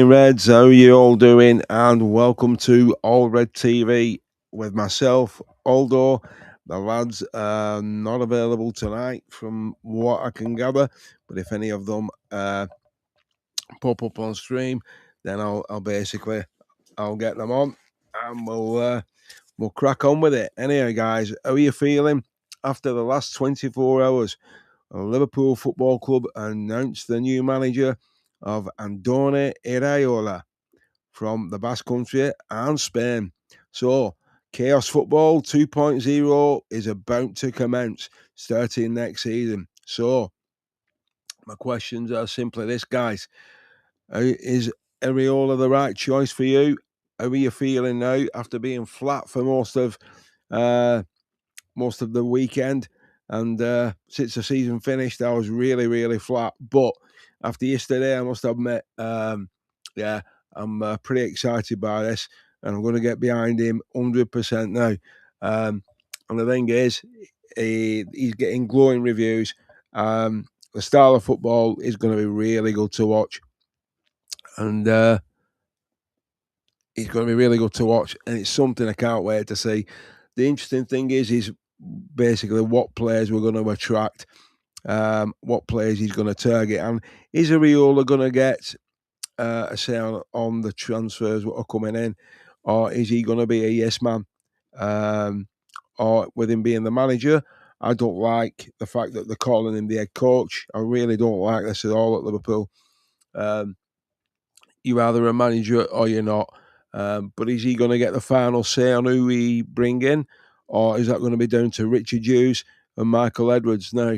Reds, how are you all doing? And welcome to All Red TV with myself, Aldo. The lads are not available tonight, from what I can gather. But if any of them pop up on stream, then I'll get them on, and we'll crack on with it. Anyway, guys, how are you feeling after the last 24 hours? Liverpool Football Club announced the new manager of Andoni Iraola from the Basque Country and Spain. So, Chaos Football 2.0 is about to commence starting next season. So, my questions are simply this, guys. Is Areola the right choice for you? How are you feeling now after being flat for uh, most of the weekend? And since the season finished, I was really, really flat. But after yesterday, I must admit, yeah, I'm pretty excited by this, and I'm going to get behind him 100% now. And the thing is, he's getting glowing reviews. The style of football is going to be really good to watch, and he's going to be really good to watch, and it's something I can't wait to see. The interesting thing is basically what players we're going to attract, what players he's going to target, and is Areola going to get a say on the transfers that are coming in, or is he going to be a yes man? Or with him being the manager, I don't like the fact that they're calling him the head coach. I really don't like this at all at Liverpool. Um, you're either a manager or you're not. But is he going to get the final say on who we bring in, or is that going to be down to Richard Hughes and Michael Edwards? Now,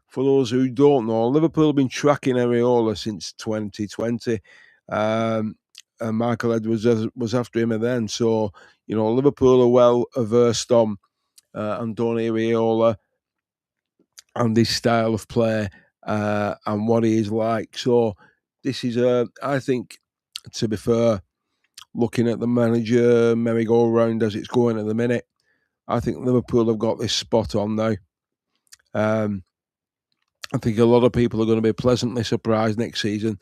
for those who don't know, Liverpool have been tracking Areola since 2020. And Michael Edwards was after him then. So, Liverpool are well averse on Andoni Iraola and his style of play and what he is like. So, this is, I think, to be fair, looking at the manager merry-go-round as it's going at the minute, I think Liverpool have got this spot on now. I think a lot of people are going to be pleasantly surprised next season.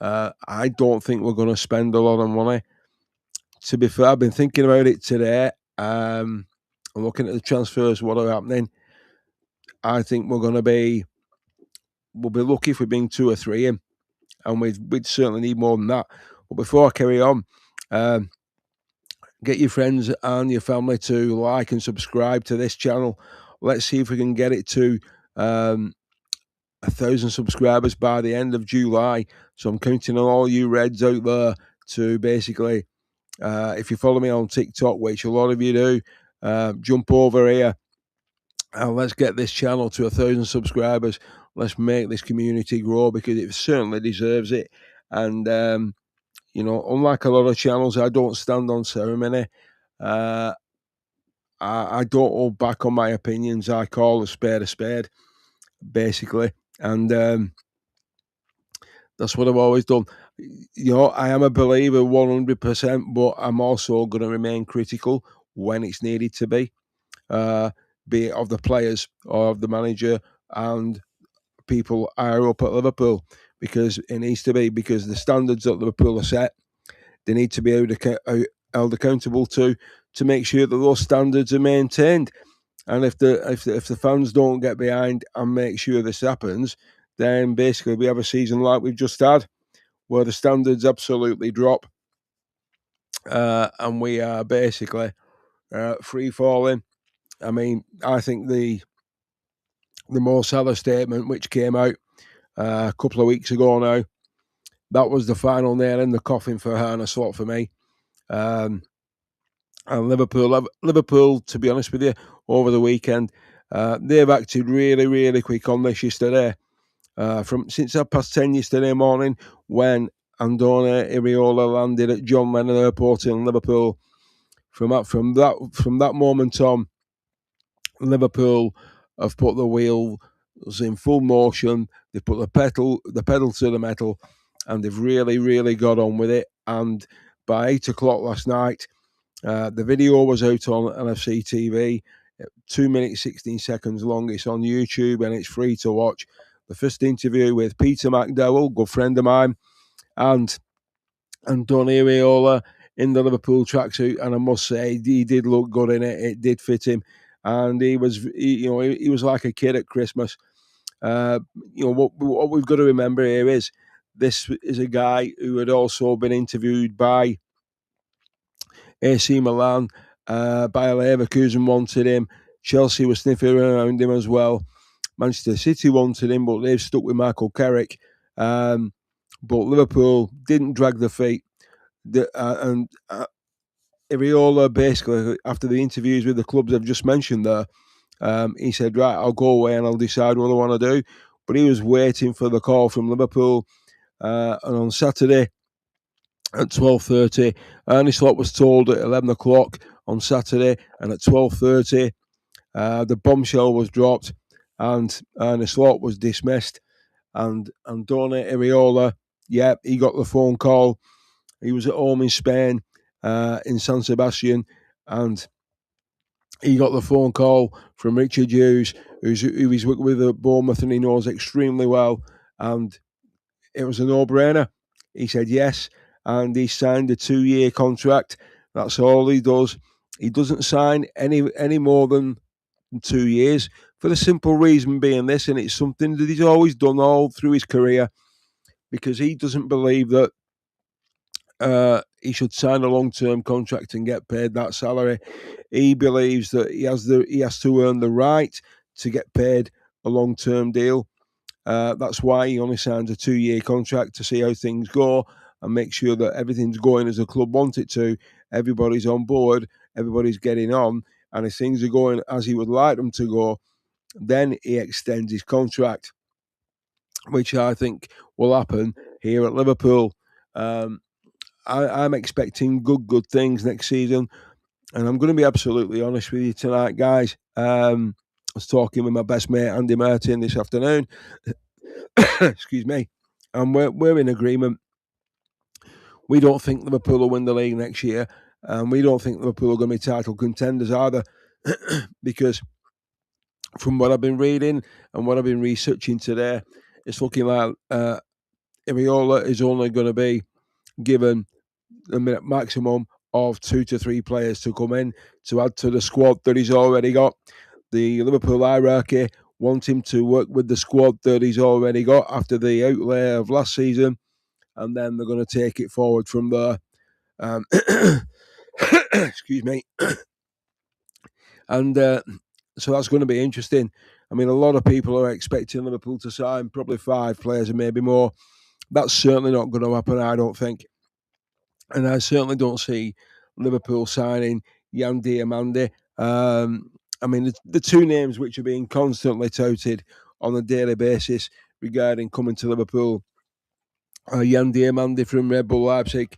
I don't think we're going to spend a lot of money. To be fair, I've been thinking about it today. I'm looking at the transfers, what are happening. I think we'll be lucky if we bring 2 or 3 in, and we'd certainly need more than that. But before I carry on, get your friends and your family to like and subscribe to this channel. Let's see if we can get it to 1,000 subscribers by the end of July. So I'm counting on all you Reds out there to basically, if you follow me on TikTok, which a lot of you do, jump over here and let's get this channel to 1,000 subscribers. Let's make this community grow because it certainly deserves it. And unlike a lot of channels, I don't stand on ceremony. I don't hold back on my opinions. I call a spade, basically. And that's what I've always done. I am a believer 100%, but I'm also going to remain critical when it's needed to be it of the players or of the manager and people higher up at Liverpool, because it needs to be, because the standards that Liverpool are set, they need to be held accountable to make sure that those standards are maintained. And if the fans don't get behind and make sure this happens, then basically we have a season like we've just had, where the standards absolutely drop, and we are basically free falling. I mean, I think the Mo Salah statement, which came out a couple of weeks ago now, that was the final nail in the coffin for Arne Slot for me. And Liverpool, to be honest with you, over the weekend, they've acted really, really quick on this yesterday. Since 10:30 yesterday morning, when Andoni Iraola landed at John Lennon Airport in Liverpool, from that moment on, Liverpool have put the wheels in full motion. They put the pedal to the metal, and they've really, really got on with it. And by 8 o'clock last night, the video was out on LFC TV, 2 minutes 16 seconds long. It's on YouTube and it's free to watch. The first interview with Peter McDowell, good friend of mine, and Andoni Iraola in the Liverpool tracksuit, and I must say he did look good in it. It did fit him, and he was like a kid at Christmas. Uh, what we've got to remember here is this is a guy who had also been interviewed by AC Milan, Bayer Leverkusen wanted him. Chelsea was sniffing around him as well. Manchester City wanted him, but they've stuck with Michael Carrick. But Liverpool didn't drag their feet. And Iraola, basically, after the interviews with the clubs I've just mentioned there, he said, right, I'll go away and I'll decide what I want to do. But he was waiting for the call from Liverpool. And on Saturday at 12:30, Ernie Slot was told at 11 o'clock on Saturday, and at 12:30, the bombshell was dropped, and Ernie Slot was dismissed. And Andoni Iraola, he got the phone call. He was at home in Spain, in San Sebastian, and he got the phone call from Richard Hughes, who he's worked with at Bournemouth and he knows extremely well, and it was a no-brainer. He said yes, and he signed a 2-year contract. That's all he does. He doesn't sign any more than 2 years, for the simple reason being this, and it's something that he's always done all through his career, because he doesn't believe that he should sign a long-term contract and get paid that salary. He believes that he has to earn the right to get paid a long-term deal. That's why he only signs a 2-year contract, to see how things go and make sure that everything's going as the club want it to. Everybody's on board, everybody's getting on, and if things are going as he would like them to go, then he extends his contract, which I think will happen here at Liverpool. I'm expecting good things next season, and I'm going to be absolutely honest with you tonight, guys. I was talking with my best mate Andy Martin this afternoon. Excuse me, and we're in agreement. We don't think Liverpool will win the league next year, and we don't think Liverpool are going to be title contenders either, because from what I've been reading and what I've been researching today, it's looking like Iraola is only going to be given a maximum of 2 to 3 players to come in to add to the squad that he's already got. The Liverpool hierarchy want him to work with the squad that he's already got after the outlay of last season, and then they're going to take it forward from there. Excuse me. And so that's going to be interesting. I mean, a lot of people are expecting Liverpool to sign probably 5 players and maybe more. That's certainly not going to happen, I don't think. And I certainly don't see Liverpool signing Yan Diamande. I mean, the 2 names which are being constantly touted on a daily basis regarding coming to Liverpool are Yan Diamande from Red Bull Leipzig,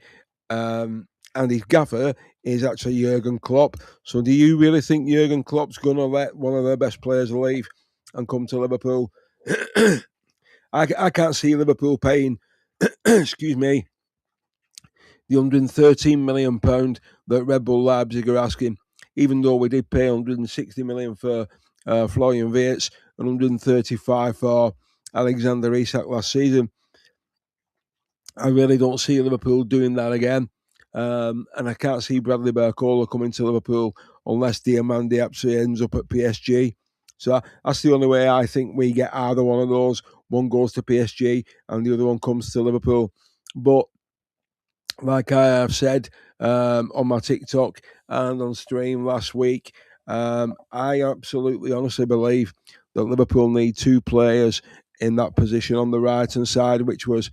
and his gaffer is actually Jurgen Klopp. So do you really think Jurgen Klopp's going to let one of their best players leave and come to Liverpool? I can't see Liverpool paying, excuse me, the £113 million that Red Bull Leipzig are asking, even though we did pay £160 million for Florian Wirtz and £135 for Alexander Isak last season. I really don't see Liverpool doing that again. And I can't see Bradley Barcola coming to Liverpool unless Diamande absolutely ends up at PSG. So that's the only way I think we get either one of those. One goes to PSG and the other one comes to Liverpool. But like I have said on my TikTok and on stream last week, I absolutely honestly believe that Liverpool need 2 players in that position on the right hand side, which was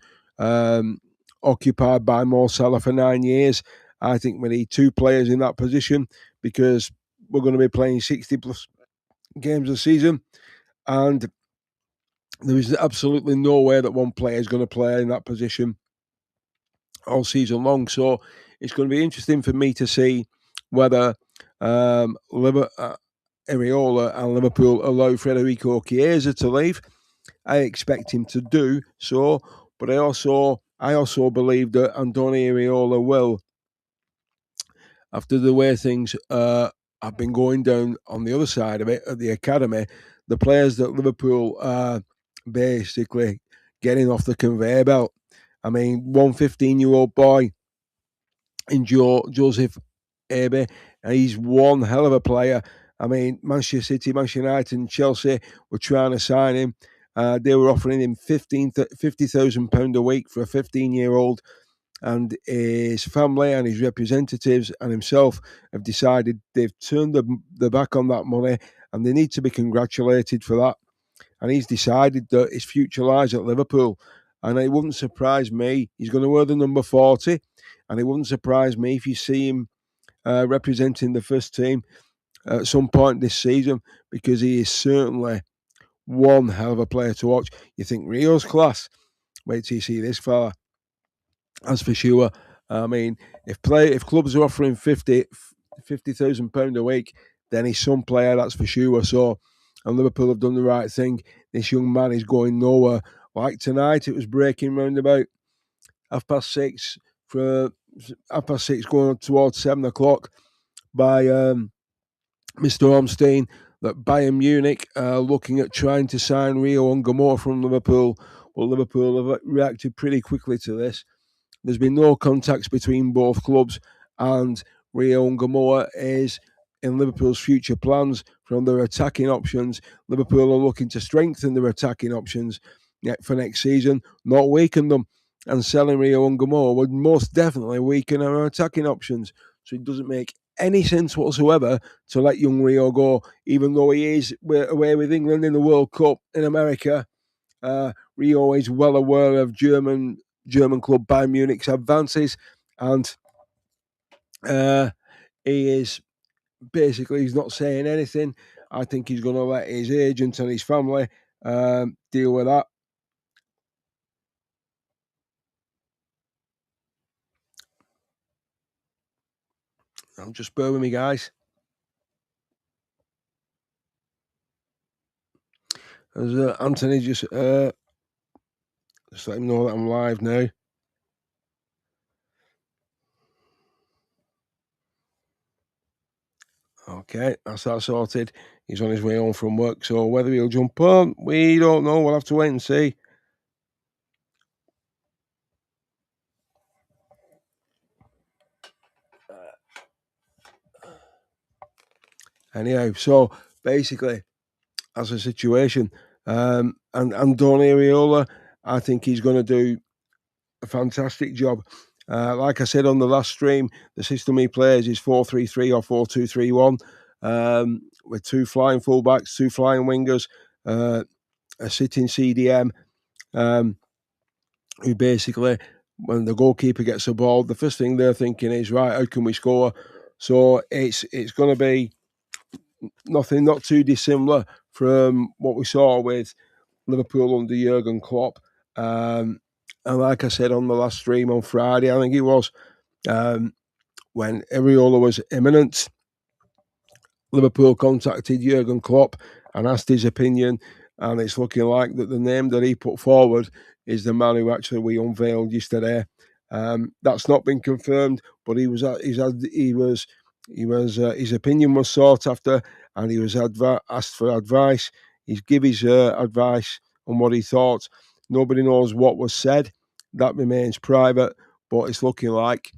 occupied by Mo Salah for 9 years. I think we need 2 players in that position because we're going to be playing 60 plus games a season, and there is absolutely no way that one player is going to play in that position all season long. So it's going to be interesting for me to see whether Iraola and Liverpool allow Federico Chiesa to leave. I expect him to do so, but I also believe that Andoni Iraola will, after the way things have been going down on the other side of it at the academy, the players that Liverpool are basically getting off the conveyor belt. I mean, one 15-year-old boy in Joseph Ebe, and he's one hell of a player. I mean, Manchester City, Manchester United, and Chelsea were trying to sign him. They were offering him £50,000 a week for a 15-year-old, and his family and his representatives and himself have decided they've turned the back on that money, and they need to be congratulated for that. And he's decided that his future lies at Liverpool. And it wouldn't surprise me. He's going to wear the number 40, and it wouldn't surprise me if you see him representing the first team at some point this season, because he is certainly one hell of a player to watch. You think Rio's class? Wait till you see this fella. That's for sure. I mean, if clubs are offering £50,000 a week, then he's some player, that's for sure. So, and Liverpool have done the right thing. This young man is going nowhere. Like tonight, it was breaking round about 6:30 for 6:30 going towards 7 o'clock by Mr. Ormstein that Bayern Munich are looking at trying to sign Rio and Gamora from Liverpool. Well, Liverpool have reacted pretty quickly to this. There's been no contacts between both clubs, and Rio Ngamoa is in Liverpool's future plans from their attacking options. Liverpool are looking to strengthen their attacking options for next season, not weaken them. And selling Rio Ngamoa would most definitely weaken our attacking options. So it doesn't make any sense whatsoever to let young Rio go, even though he is away with England in the World Cup in America. Rio is well aware of German club Bayern Munich's advances, and he is basically he's not saying anything. I think he's going to let his agent and his family deal with that. I'm just bear with me, guys. As Anthony just let him know that I'm live now. Okay, that's that sorted. He's on his way home from work, so whether he'll jump on, we don't know. We'll have to wait and see. Anyhow, so basically, as a situation, and Andoni Iraola, I think he's going to do a fantastic job. Like I said on the last stream, the system he plays is 4-3-3 or 4-2-3-1, with two flying fullbacks, two flying wingers, a sitting CDM, who basically, when the goalkeeper gets the ball, the first thing they're thinking is, right, how can we score? So it's going to be not too dissimilar from what we saw with Liverpool under Jurgen Klopp. And like I said on the last stream on Friday, I think it was, when Iraola was imminent, Liverpool contacted Jurgen Klopp and asked his opinion, and it's looking like that the name that he put forward is the man who actually we unveiled yesterday. That's not been confirmed, but his opinion was sought after, and he was asked for advice. He's give his advice on what he thought. Nobody knows what was said. That remains private, but it's looking like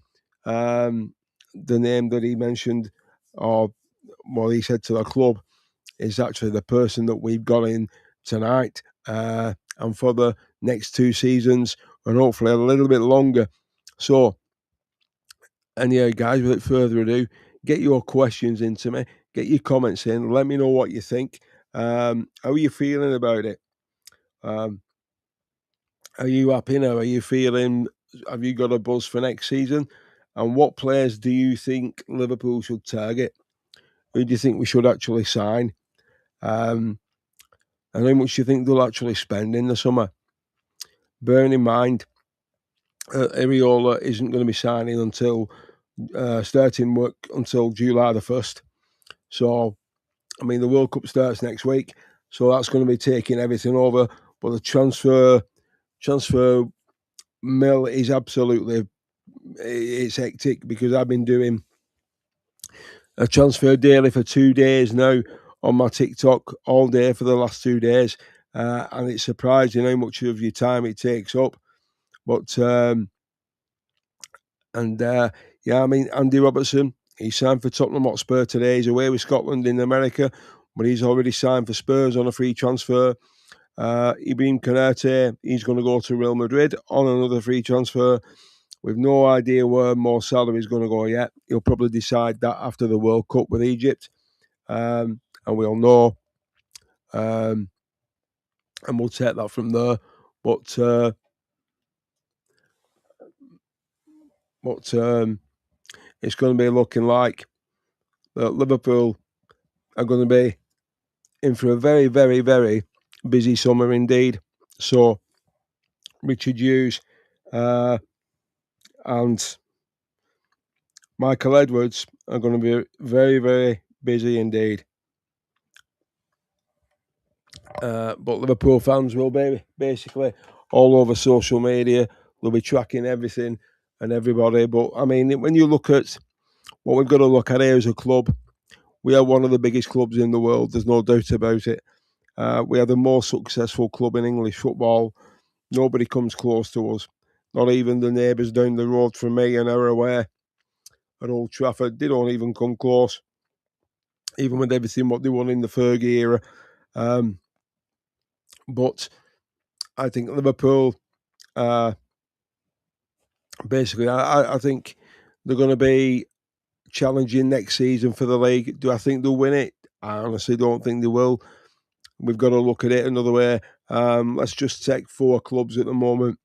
the name that he mentioned, or what he said to the club, is actually the person that we've got in tonight, and for the next 2 seasons, and hopefully a little bit longer. So, anyway, guys, without further ado, get your questions into me, get your comments in, let me know what you think. How are you feeling about it? Are you happy now? Are you feeling? Have you got a buzz for next season? And what players do you think Liverpool should target? Who do you think we should actually sign? And how much do you think they'll actually spend in the summer? Bearing in mind, Iraola isn't going to be signing until starting work until July the 1st. So, I mean, the World Cup starts next week, so that's going to be taking everything over. But the transfer mill is absolutely, it's hectic, because I've been doing a transfer daily for 2 days now on my TikTok all day for the last 2 days, and it's surprising how much of your time it takes up. But Yeah, I mean, Andy Robertson, he signed for Tottenham Hotspur today. He's away with Scotland in America, but he's already signed for Spurs on a free transfer. Ibrahim Konate, he's going to go to Real Madrid on another free transfer. We've no idea where Mo Salah is going to go yet. He'll probably decide that after the World Cup with Egypt. And we'll know. And we'll take that from there. But it's going to be looking like that Liverpool are going to be in for a very, very, very busy summer indeed. So Richard Hughes and Michael Edwards are going to be very, very busy indeed. But Liverpool fans will be basically all over social media. They'll be tracking everything and everybody. But I mean, when you look at what we've got to look at here as a club, we are one of the biggest clubs in the world. There's no doubt about it. We are the most successful club in English football. Nobody comes close to us. Not even the neighbours down the road from me an hour away at Old Trafford. They don't even come close, even with everything what they won in the Fergie era. But I think Liverpool, basically, I think they're going to be challenging next season for the league. Do I think they'll win it? I honestly don't think they will. We've got to look at it another way. Let's just take 4 clubs at the moment,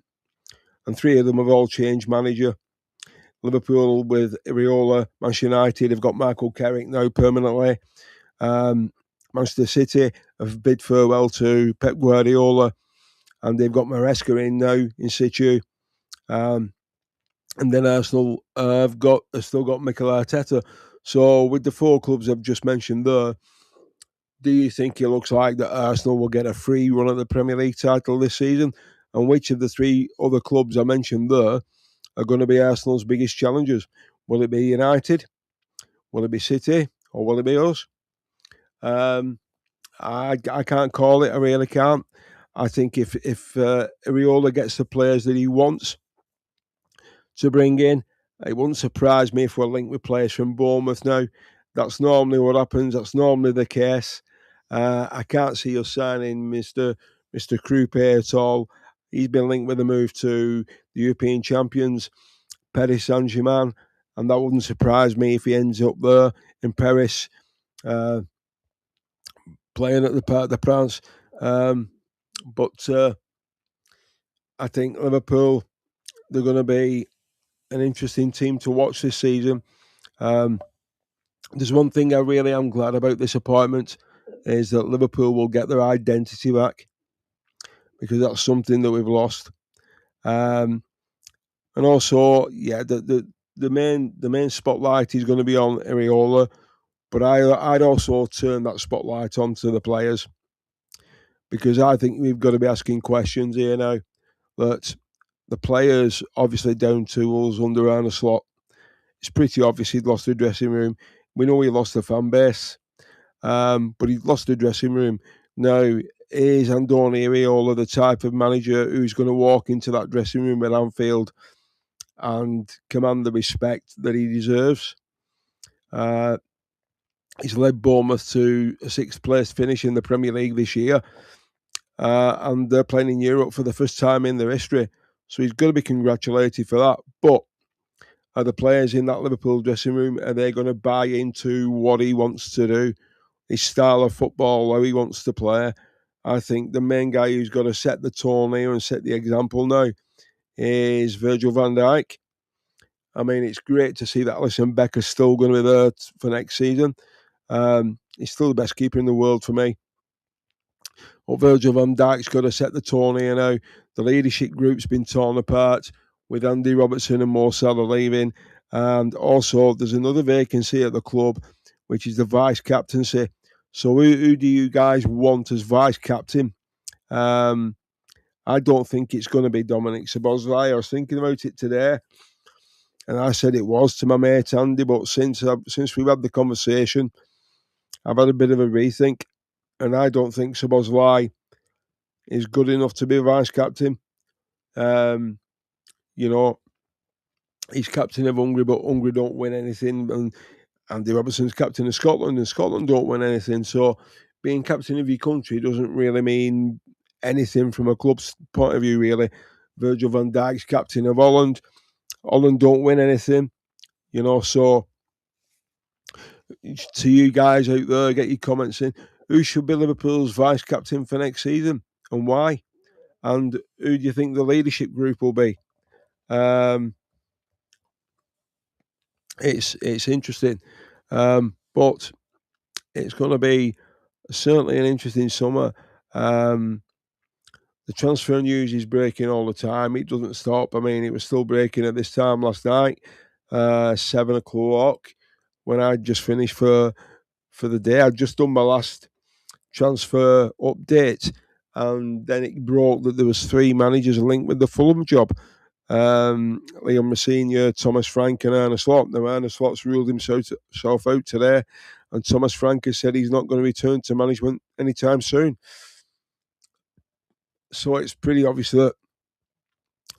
and 3 of them have all changed manager. Liverpool with Iraola, Manchester United have got Michael Carrick now permanently. Manchester City have bid farewell to Pep Guardiola, and they've got Maresca in now in situ. And then Arsenal have still got Mikel Arteta. So with the 4 clubs I've just mentioned there, do you think it looks like that Arsenal will get a free run at the Premier League title this season? And which of the 3 other clubs I mentioned there are going to be Arsenal's biggest challengers? Will it be United? Will it be City? Or will it be us? I can't call it. I really can't. I think if Iraola gets the players that he wants to bring in, it wouldn't surprise me if we're linked with players from Bournemouth now. That's normally what happens. That's normally the case. I can't see us signing Mr. Krupe at all. He's been linked with a move to the European champions, Paris Saint-Germain, and that wouldn't surprise me if he ends up there in Paris, playing at the Parc des Princes. But I think Liverpool, they're going to be an interesting team to watch this season. There's one thing I really am glad about this appointment is that Liverpool will get their identity back, because that's something that we've lost. And also, yeah, the main spotlight is going to be on Iraola, but I'd also turn that spotlight onto the players, because I think we've got to be asking questions here now. That the players, obviously down tools under Arne Slot, it's pretty obvious he'd lost the dressing room. We know he lost the fan base, but he'd lost the dressing room. Now, is Andoni Iraola the type of manager who's going to walk into that dressing room at Anfield and command the respect that he deserves? He's led Bournemouth to a 6th place finish in the Premier League this year, and they're playing in Europe for the first time in their history. So he's got to be congratulated for that. But are the players in that Liverpool dressing room, are they going to buy into what he wants to do, his style of football, how he wants to play? I think the main guy who's got to set the tone here and set the example now is Virgil van Dijk. I mean, it's great to see that Alisson Becker's still going to be there for next season. He's still the best keeper in the world for me. But Virgil van Dijk's got to set the tone here now. The leadership group's been torn apart with Andy Robertson and Mo Salah leaving. And also, there's another vacancy at the club, which is the vice captaincy. So who do you guys want as vice captain? I don't think it's going to be Dominic Szoboszlai. I was thinking about it today, and I said it was to my mate Andy, but since we've had the conversation, I've had a bit of a rethink, and I don't think Szoboszlai is good enough to be vice captain. You know, He's captain of Hungary, but Hungary don't win anything. And Andy Robertson's captain of Scotland, and Scotland don't win anything. So being captain of your country doesn't really mean anything from a club's point of view, really. Virgil van Dijk's captain of Holland. Holland don't win anything, so to you guys out there, get your comments in. Who should be Liverpool's vice captain for next season and why? And who do you think the leadership group will be? It's interesting, but it's going to be certainly an interesting summer. The transfer news is breaking all the time. It doesn't stop. I mean, it was still breaking at this time last night, 7 o'clock, when I just finished for the day. I'd just done my last transfer update, and then it broke that there was 3 managers linked with the Fulham job. Liam Messina, Thomas Frank, and Arne Slot. Now, Arne Slot's ruled himself out today, and Thomas Frank has said he's not going to return to management anytime soon. So it's pretty obvious that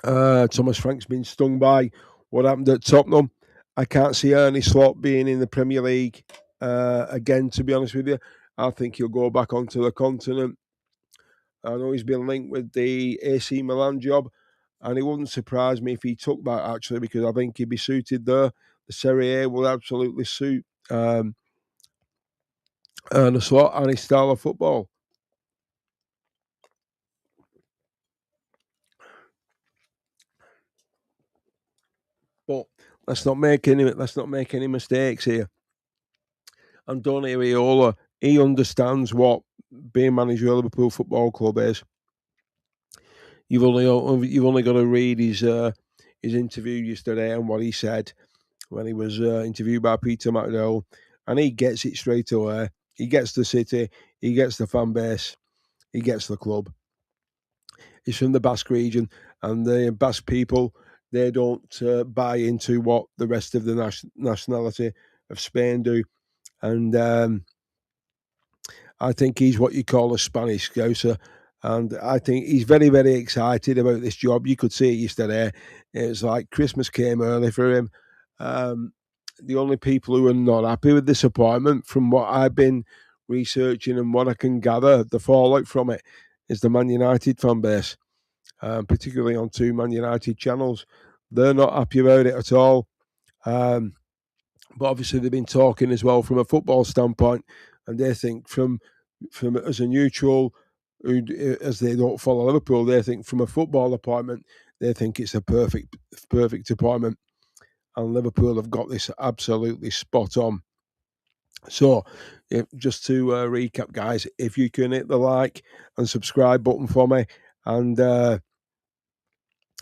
Thomas Frank's been stung by what happened at Tottenham. I can't see Arne Slot being in the Premier League again, to be honest with you. I think he'll go back onto the continent. I know he's been linked with the AC Milan job, and it wouldn't surprise me if he took that, actually, because I think he'd be suited there. The Serie A will absolutely suit Arne Slot and his style of football. But let's not make any mistakes here. Andoni Iraola, he understands what being manager of Liverpool Football Club is. You've only got to read his interview yesterday and what he said when he was interviewed by Peter McDowell, and he gets it straight away. He gets the city, he gets the fan base, he gets the club. He's from the Basque region, and the Basque people, they don't buy into what the rest of the nationality of Spain do. And I think he's what you call a Spanish scouser. And I think he's very, very excited about this job. You could see it yesterday. It's like Christmas came early for him. The only people who are not happy with this appointment, from what I've been researching and what I can gather, the fallout from it, is the Man United fan base, particularly on 2 Man United channels. They're not happy about it at all. But obviously they've been talking as well from a football standpoint, and they think from as a neutral, as they don't follow Liverpool, they think from a football appointment, they think it's a perfect appointment, and Liverpool have got this absolutely spot on. So, just to recap, guys, if you can hit the like and subscribe button for me, and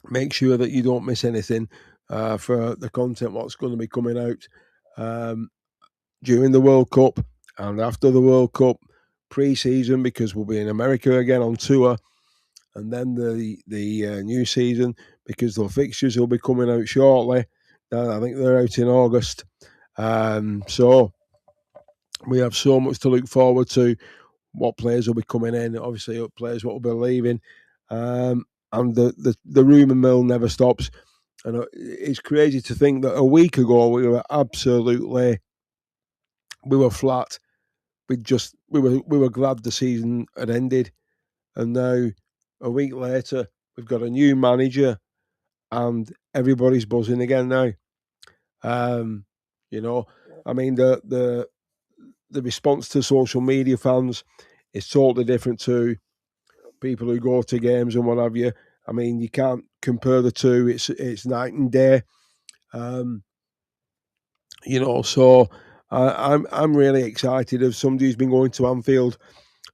make sure that you don't miss anything for the content what's going to be coming out during the World Cup and after the World Cup, pre-season, because we'll be in America again on tour, and then the new season, because the fixtures will be coming out shortly. I think they're out in August. So we have so much to look forward to. What players will be coming in? Obviously, players what will be leaving, and the rumour mill never stops. And it's crazy to think that a week ago we were flat. We were glad the season had ended, and now a week later we've got a new manager, and everybody's buzzing again now. I mean the response to social media fans is totally different to people who go to games and what have you. I mean, you can't compare the two. It's night and day. So I'm really excited of somebody who's been going to Anfield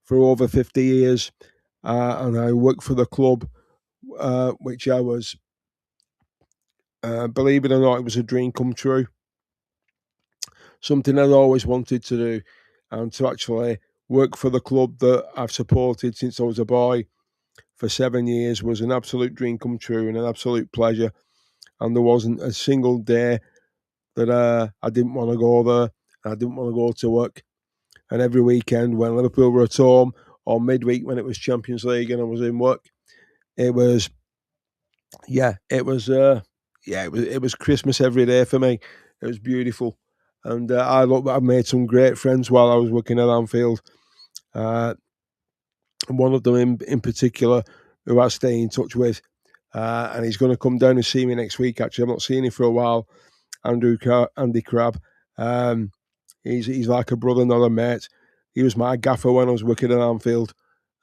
for over 50 years, and I work for the club, which I was, believe it or not, it was a dream come true. Something I'd always wanted to do, and to actually work for the club that I've supported since I was a boy for 7 years was an absolute dream come true and an absolute pleasure. And there wasn't a single day that I didn't want to go there. I didn't want to go to work. And every weekend when Liverpool were at home, or midweek when it was Champions League and I was in work, it was yeah, it was Christmas every day for me. It was beautiful, and I made some great friends while I was working at Anfield. Uh, and one of them in particular who I stay in touch with, and he's going to come down and see me next week. Actually, I've not seen him for a while. Andy Crab. Um, he's like a brother, not a mate. He was my gaffer when I was working at Anfield,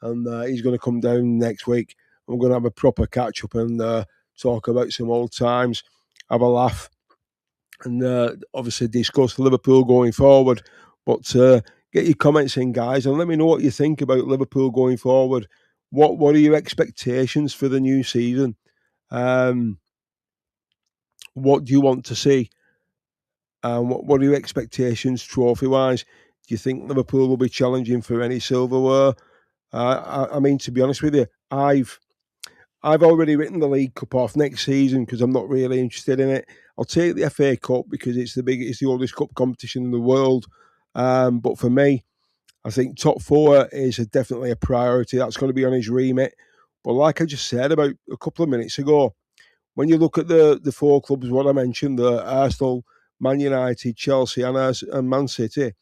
and he's going to come down next week. We're going to have a proper catch up and talk about some old times, have a laugh, and obviously discuss Liverpool going forward. But get your comments in, guys, and let me know what you think about Liverpool going forward. What are your expectations for the new season? Um, what do you want to see? What are your expectations trophy wise? Do you think Liverpool will be challenging for any silverware? I mean, to be honest with you, I've already written the League Cup off next season because I'm not really interested in it. I'll take the FA Cup because it's the oldest cup competition in the world. But for me, I think top four is definitely a priority. That's going to be on his remit. But like I just said about a couple of minutes ago, when you look at the four clubs, what I mentioned, the Arsenal, Man United, Chelsea, and Man City,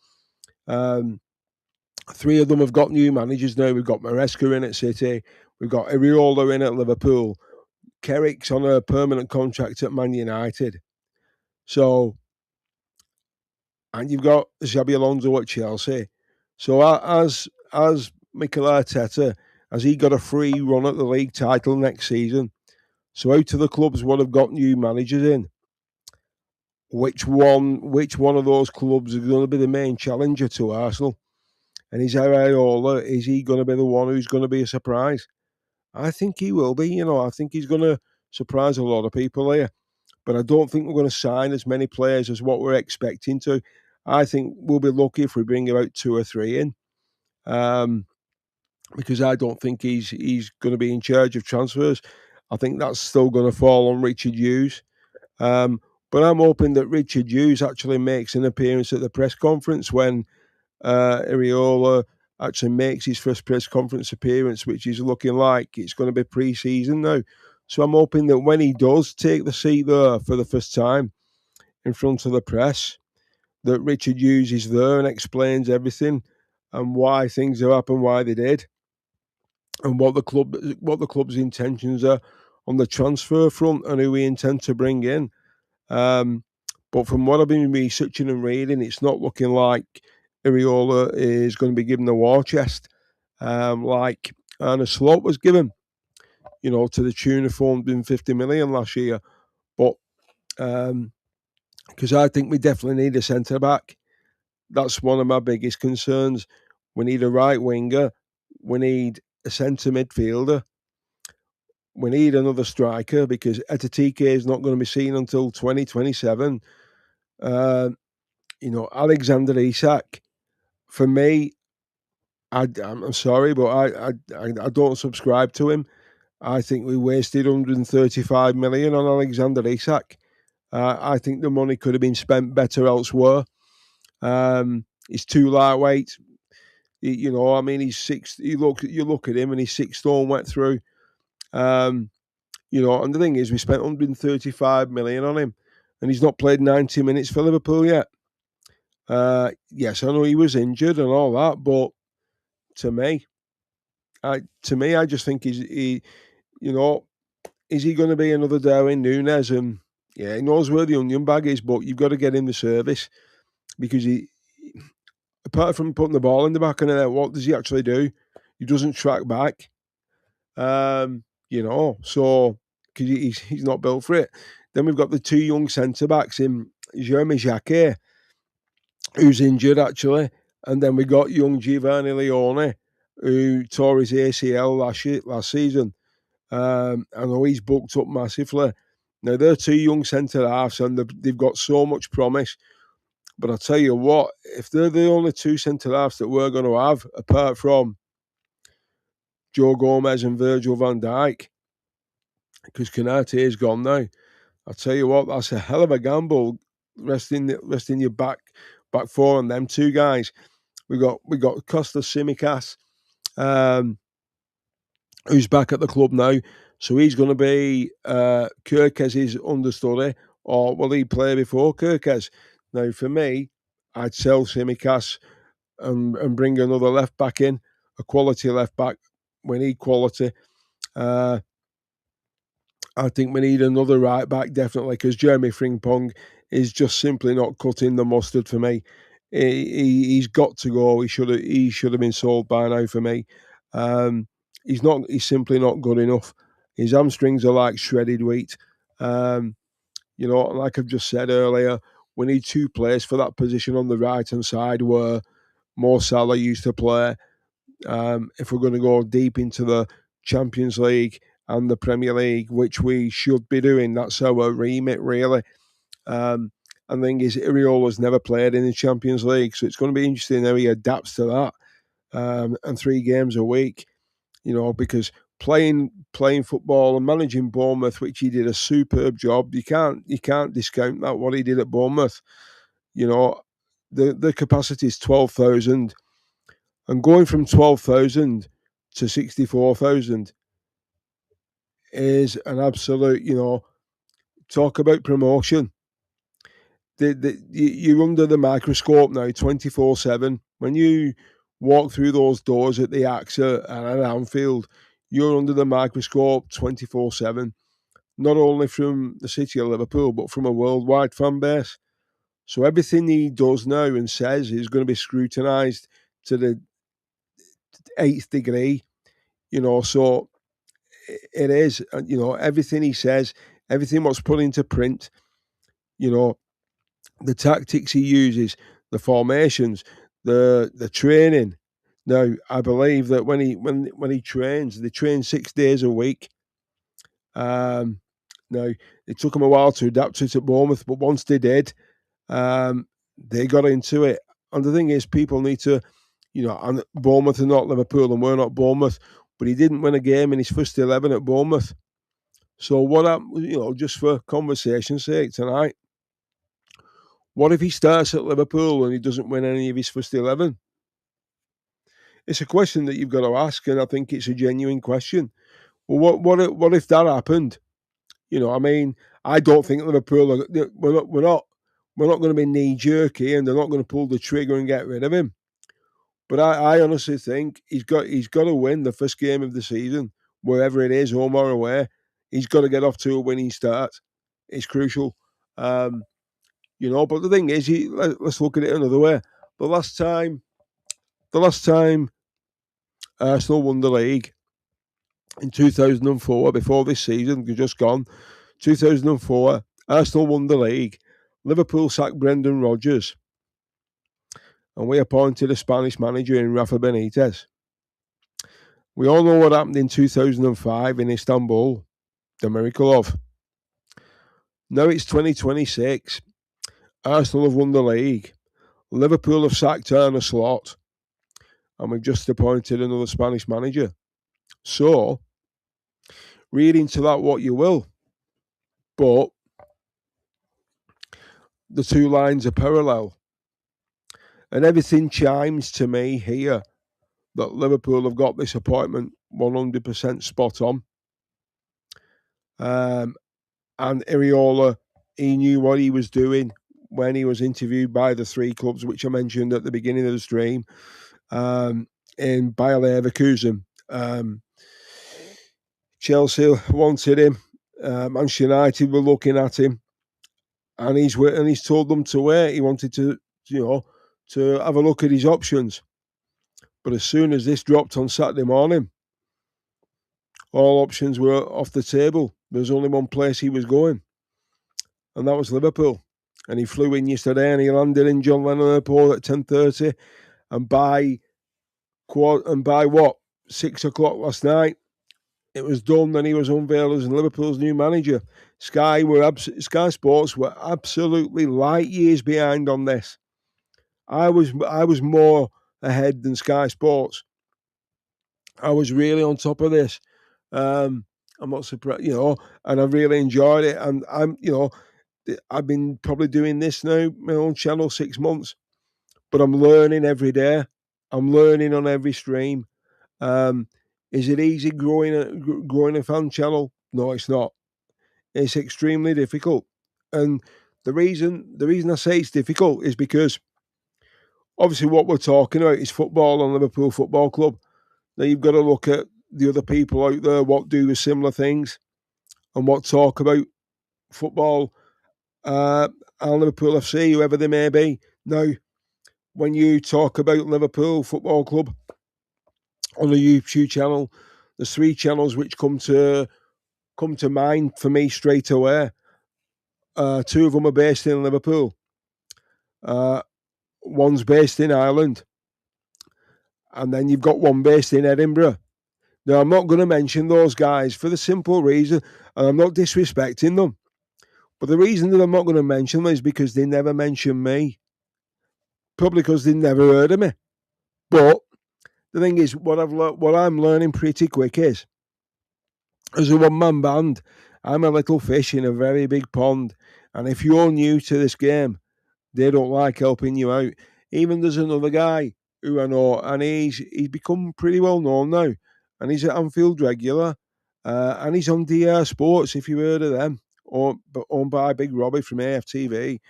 um, three of them have got new managers now. We've got Maresca in at City, we've got Iraola in at Liverpool, Kerrick's on a permanent contract at Man United. So, and you've got Xabi Alonso at Chelsea. So as Mikel Arteta, has he got a free run at the league title next season? So out of the clubs what have got new managers in, which one of those clubs is going to be the main challenger to Arsenal? And is he going to be the one who's going to be a surprise? I think he will be. I think he's going to surprise a lot of people here. But I don't think we're going to sign as many players as what we're expecting to. I think we'll be lucky if we bring about two or three in, because I don't think he's going to be in charge of transfers. I think that's still going to fall on Richard Hughes. Um, but I'm hoping that Richard Hughes actually makes an appearance at the press conference when Iraola actually makes his first press conference appearance, which is looking like it's going to be pre-season now. So I'm hoping that when he does take the seat there for the first time in front of the press, that Richard Hughes is there and explains everything and why things have happened, why they did, and what the club's intentions are on the transfer front and who we intend to bring in. Um, but from what I've been researching and reading, it's not looking like Iraola is going to be given the war chest, like Arne Slot was given, to the tune of 450 million last year. But because I think we definitely need a centre back. That's one of my biggest concerns. We need a right winger. We need a centre midfielder. We need another striker because Etatike is not going to be seen until 2027. Alexander Isak, for me, I'm sorry, but I don't subscribe to him. I think we wasted 135 million on Alexander Isak. I think the money could have been spent better elsewhere. He's too lightweight. He's six. You look at him, and he's 6 stone wet through. And the thing is, we spent 135 million on him, and he's not played 90 minutes for Liverpool yet. Yes, I know he was injured and all that, but to me, I just think is he going to be another Darwin Núñez? And yeah, he knows where the onion bag is, but you've got to get him the service because apart from putting the ball in the back of the net, what does he actually do? He doesn't track back. So because he's not built for it. Then we've got the two young centre backs in Jeremy Jacquet, who's injured actually, and then we got young Giovanni Leone, who tore his ACL last season. I know he's booked up massively. Now they're two young centre halves, and they've got so much promise. But I'll tell you what, if they're the only two centre halves that we're going to have, apart from Joe Gomez and Virgil van Dijk, because Konate is gone now, I'll tell you what, that's a hell of a gamble resting your back four on them two guys. We got Costa Simicas, who's back at the club now. So he's going to be Kirkes's understudy, or will he play before Kirkes? Now, for me, I'd sell Simicas and bring another left back in, a quality left back. We need quality. I think we need another right back, definitely, because Jeremy Frimpong is just simply not cutting the mustard for me. He's got to go. He should have been sold by now for me. Um, he's not. He's simply not good enough. His hamstrings are like shredded wheat. Um, like I've just said earlier, we need two players for that position on the right hand side where Mo Salah used to play. If we're going to go deep into the Champions League and the Premier League, which we should be doing, that's our remit, really. And the thing is, Iraola's never played in the Champions League, so it's going to be interesting how he adapts to that. And 3 games a week, because playing football and managing Bournemouth, which he did a superb job, you can't discount that what he did at Bournemouth. The capacity is 12,000. And going from 12,000 to 64,000 is an absolute, talk about promotion. You're under the microscope now 24/7. When you walk through those doors at the AXA and at Anfield, you're under the microscope 24/7, not only from the city of Liverpool, but from a worldwide fan base. So everything he does now and says is going to be scrutinised to the 8th degree. So it is, everything he says, everything what's put into print, the tactics he uses, the formations, the training. Now, I believe that when he trains, they train 6 days a week. Now, it took him a while to adapt to it at Bournemouth, but once they did, they got into it. And the thing is, people need to, and Bournemouth are not Liverpool, and we're not Bournemouth, but he didn't win a game in his first 11 at Bournemouth. So what happened, just for conversation's sake tonight, what if he starts at Liverpool and he doesn't win any of his first 11? It's a question that you've got to ask, and I think it's a genuine question. Well, what if that happened? I don't think Liverpool we're not going to be knee jerky, and they're not going to pull the trigger and get rid of him. But I honestly think he's got to win the first game of the season, wherever it is, home or away. He's got to get off to a winning start. It's crucial. But the thing is, let's look at it another way. The last time Arsenal won the league in 2004, before this season, just gone, 2004, Arsenal won the league. Liverpool sacked Brendan Rodgers, and we appointed a Spanish manager in Rafa Benitez. We all know what happened in 2005 in Istanbul, the miracle of. Now it's 2026. Arsenal have won the league. Liverpool have sacked Arne Slot, and we've just appointed another Spanish manager. So, read into that what you will, but the two lines are parallel. And everything chimes to me here that Liverpool have got this appointment 100% spot on. And Iraola, he knew what he was doing when he was interviewed by the 3 clubs, which I mentioned at the beginning of the stream, in Bayer Leverkusen. Chelsea wanted him. Manchester United were looking at him, and he's told them to wait. He wanted to have a look at his options. But as soon as this dropped on Saturday morning, all options were off the table. There's only one place he was going, and that was Liverpool. And he flew in yesterday, and he landed in John Lennon Airport at 10:30. And by 6 o'clock last night, it was done, and he was unveiled as Liverpool's new manager. Sky Sports were absolutely light years behind on this. I was more ahead than Sky Sports. I was really on top of this. I'm not surprised, and I really enjoyed it. And I've been probably doing this now, my own channel, 6 months, but I'm learning every day. I'm learning on every stream. Is it easy growing a fan channel? No, it's not. It's extremely difficult, and the reason I say it's difficult is because obviously what we're talking about is football and Liverpool Football Club. Now you've got to look at the other people out there what do similar things and what talk about football and Liverpool FC, whoever they may be. Now, when you talk about Liverpool Football Club on the YouTube channel, there's three channels which come to mind for me straight away. Two of them are based in Liverpool. One's based in Ireland, and then you've got one based in Edinburgh. Now, I'm not going to mention those guys for the simple reason, and I'm not disrespecting them, but the reason that I'm not going to mention them is because they never mention me. Probably because they never heard of me. But the thing is, what I'm learning pretty quick is, as a one-man band, I'm a little fish in a very big pond, and if you're new to this game, they don't like helping you out. Even there's another guy who I know, and he's become pretty well known now, and he's at Anfield regular, and he's on DR Sports, if you've heard of them, owned by Big Robbie from AFTV.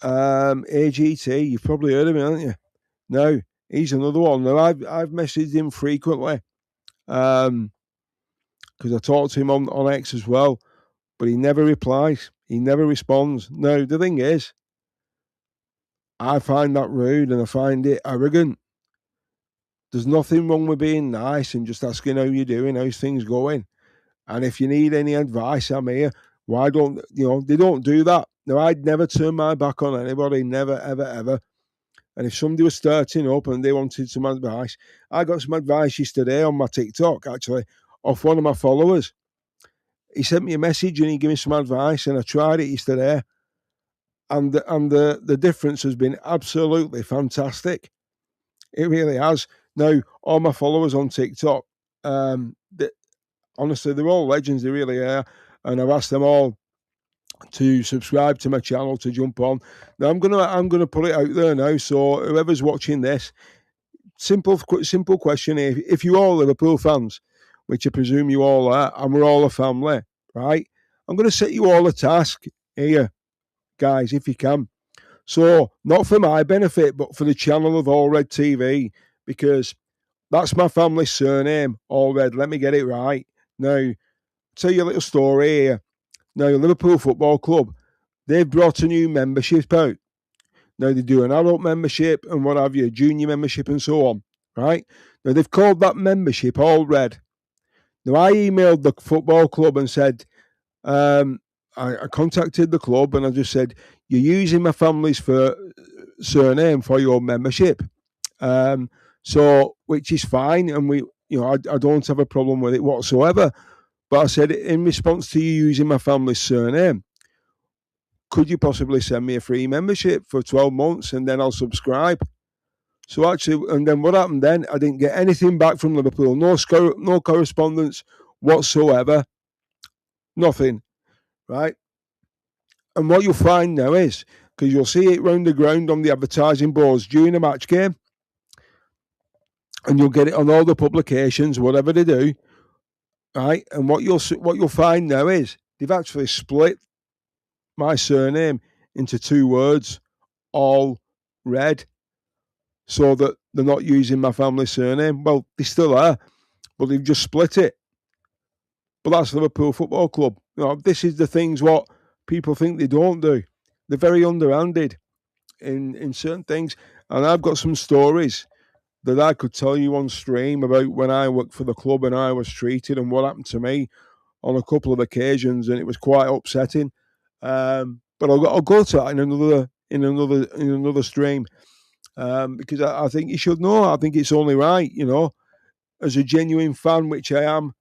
AGT, you've probably heard of him, haven't you? No, he's another one. Now I've messaged him frequently, because I talked to him on X as well, but he never replies. He never responds. Now the thing is, I find that rude and I find it arrogant. There's nothing wrong with being nice and just asking how you're doing, how's things going, and if you need any advice, I'm here. Why don't they don't do that? Now I'd never turn my back on anybody, never, ever, ever. And if somebody was starting up and they wanted some advice, I got some advice yesterday on my TikTok, actually, off one of my followers. He sent me a message and he gave me some advice, and I tried it yesterday. And the difference has been absolutely fantastic. It really has. Now, all my followers on TikTok, honestly, they're all legends. They really are. And I've asked them all to subscribe to my channel to jump on. Now I'm gonna put it out there now. So whoever's watching this, simple question: if you all Liverpool fans, which I presume you all are, and we're all a family, right? I'm gonna set you all a task here, guys, if you can. So not for my benefit, but for the channel of All Red TV, because that's my family's surname, All Red. Let me get it right. Now, tell you a little story here. Now, Liverpool Football Club, they've brought a new membership out. Now, they do an adult membership and what have you, junior membership and so on, right? Now, they've called that membership All Red. Now, I emailed the football club and said, I contacted the club and I just said, you're using my family's surname for your membership. So, which is fine. And I don't have a problem with it whatsoever. But I said, in response to you using my family's surname, could you possibly send me a free membership for 12 months and then I'll subscribe? So actually, and then what happened then? I didn't get anything back from Liverpool, no correspondence whatsoever, nothing, right? And what you'll find now is, because you'll see it round the ground on the advertising boards during a match game, and you'll get it on all the publications, whatever they do, right? And what you'll find now is they've actually split my surname into two words, All Red, so that they're not using my family surname. Well, they still are, but they've just split it. But that's Liverpool Football Club. This is the things what people think they don't do. They're very underhanded in certain things. And I've got some stories that I could tell you on stream about when I worked for the club and I was treated and what happened to me on a couple of occasions, and it was quite upsetting. But I'll go to that in another stream, because I think you should know. I think it's only right, as a genuine fan, which I am.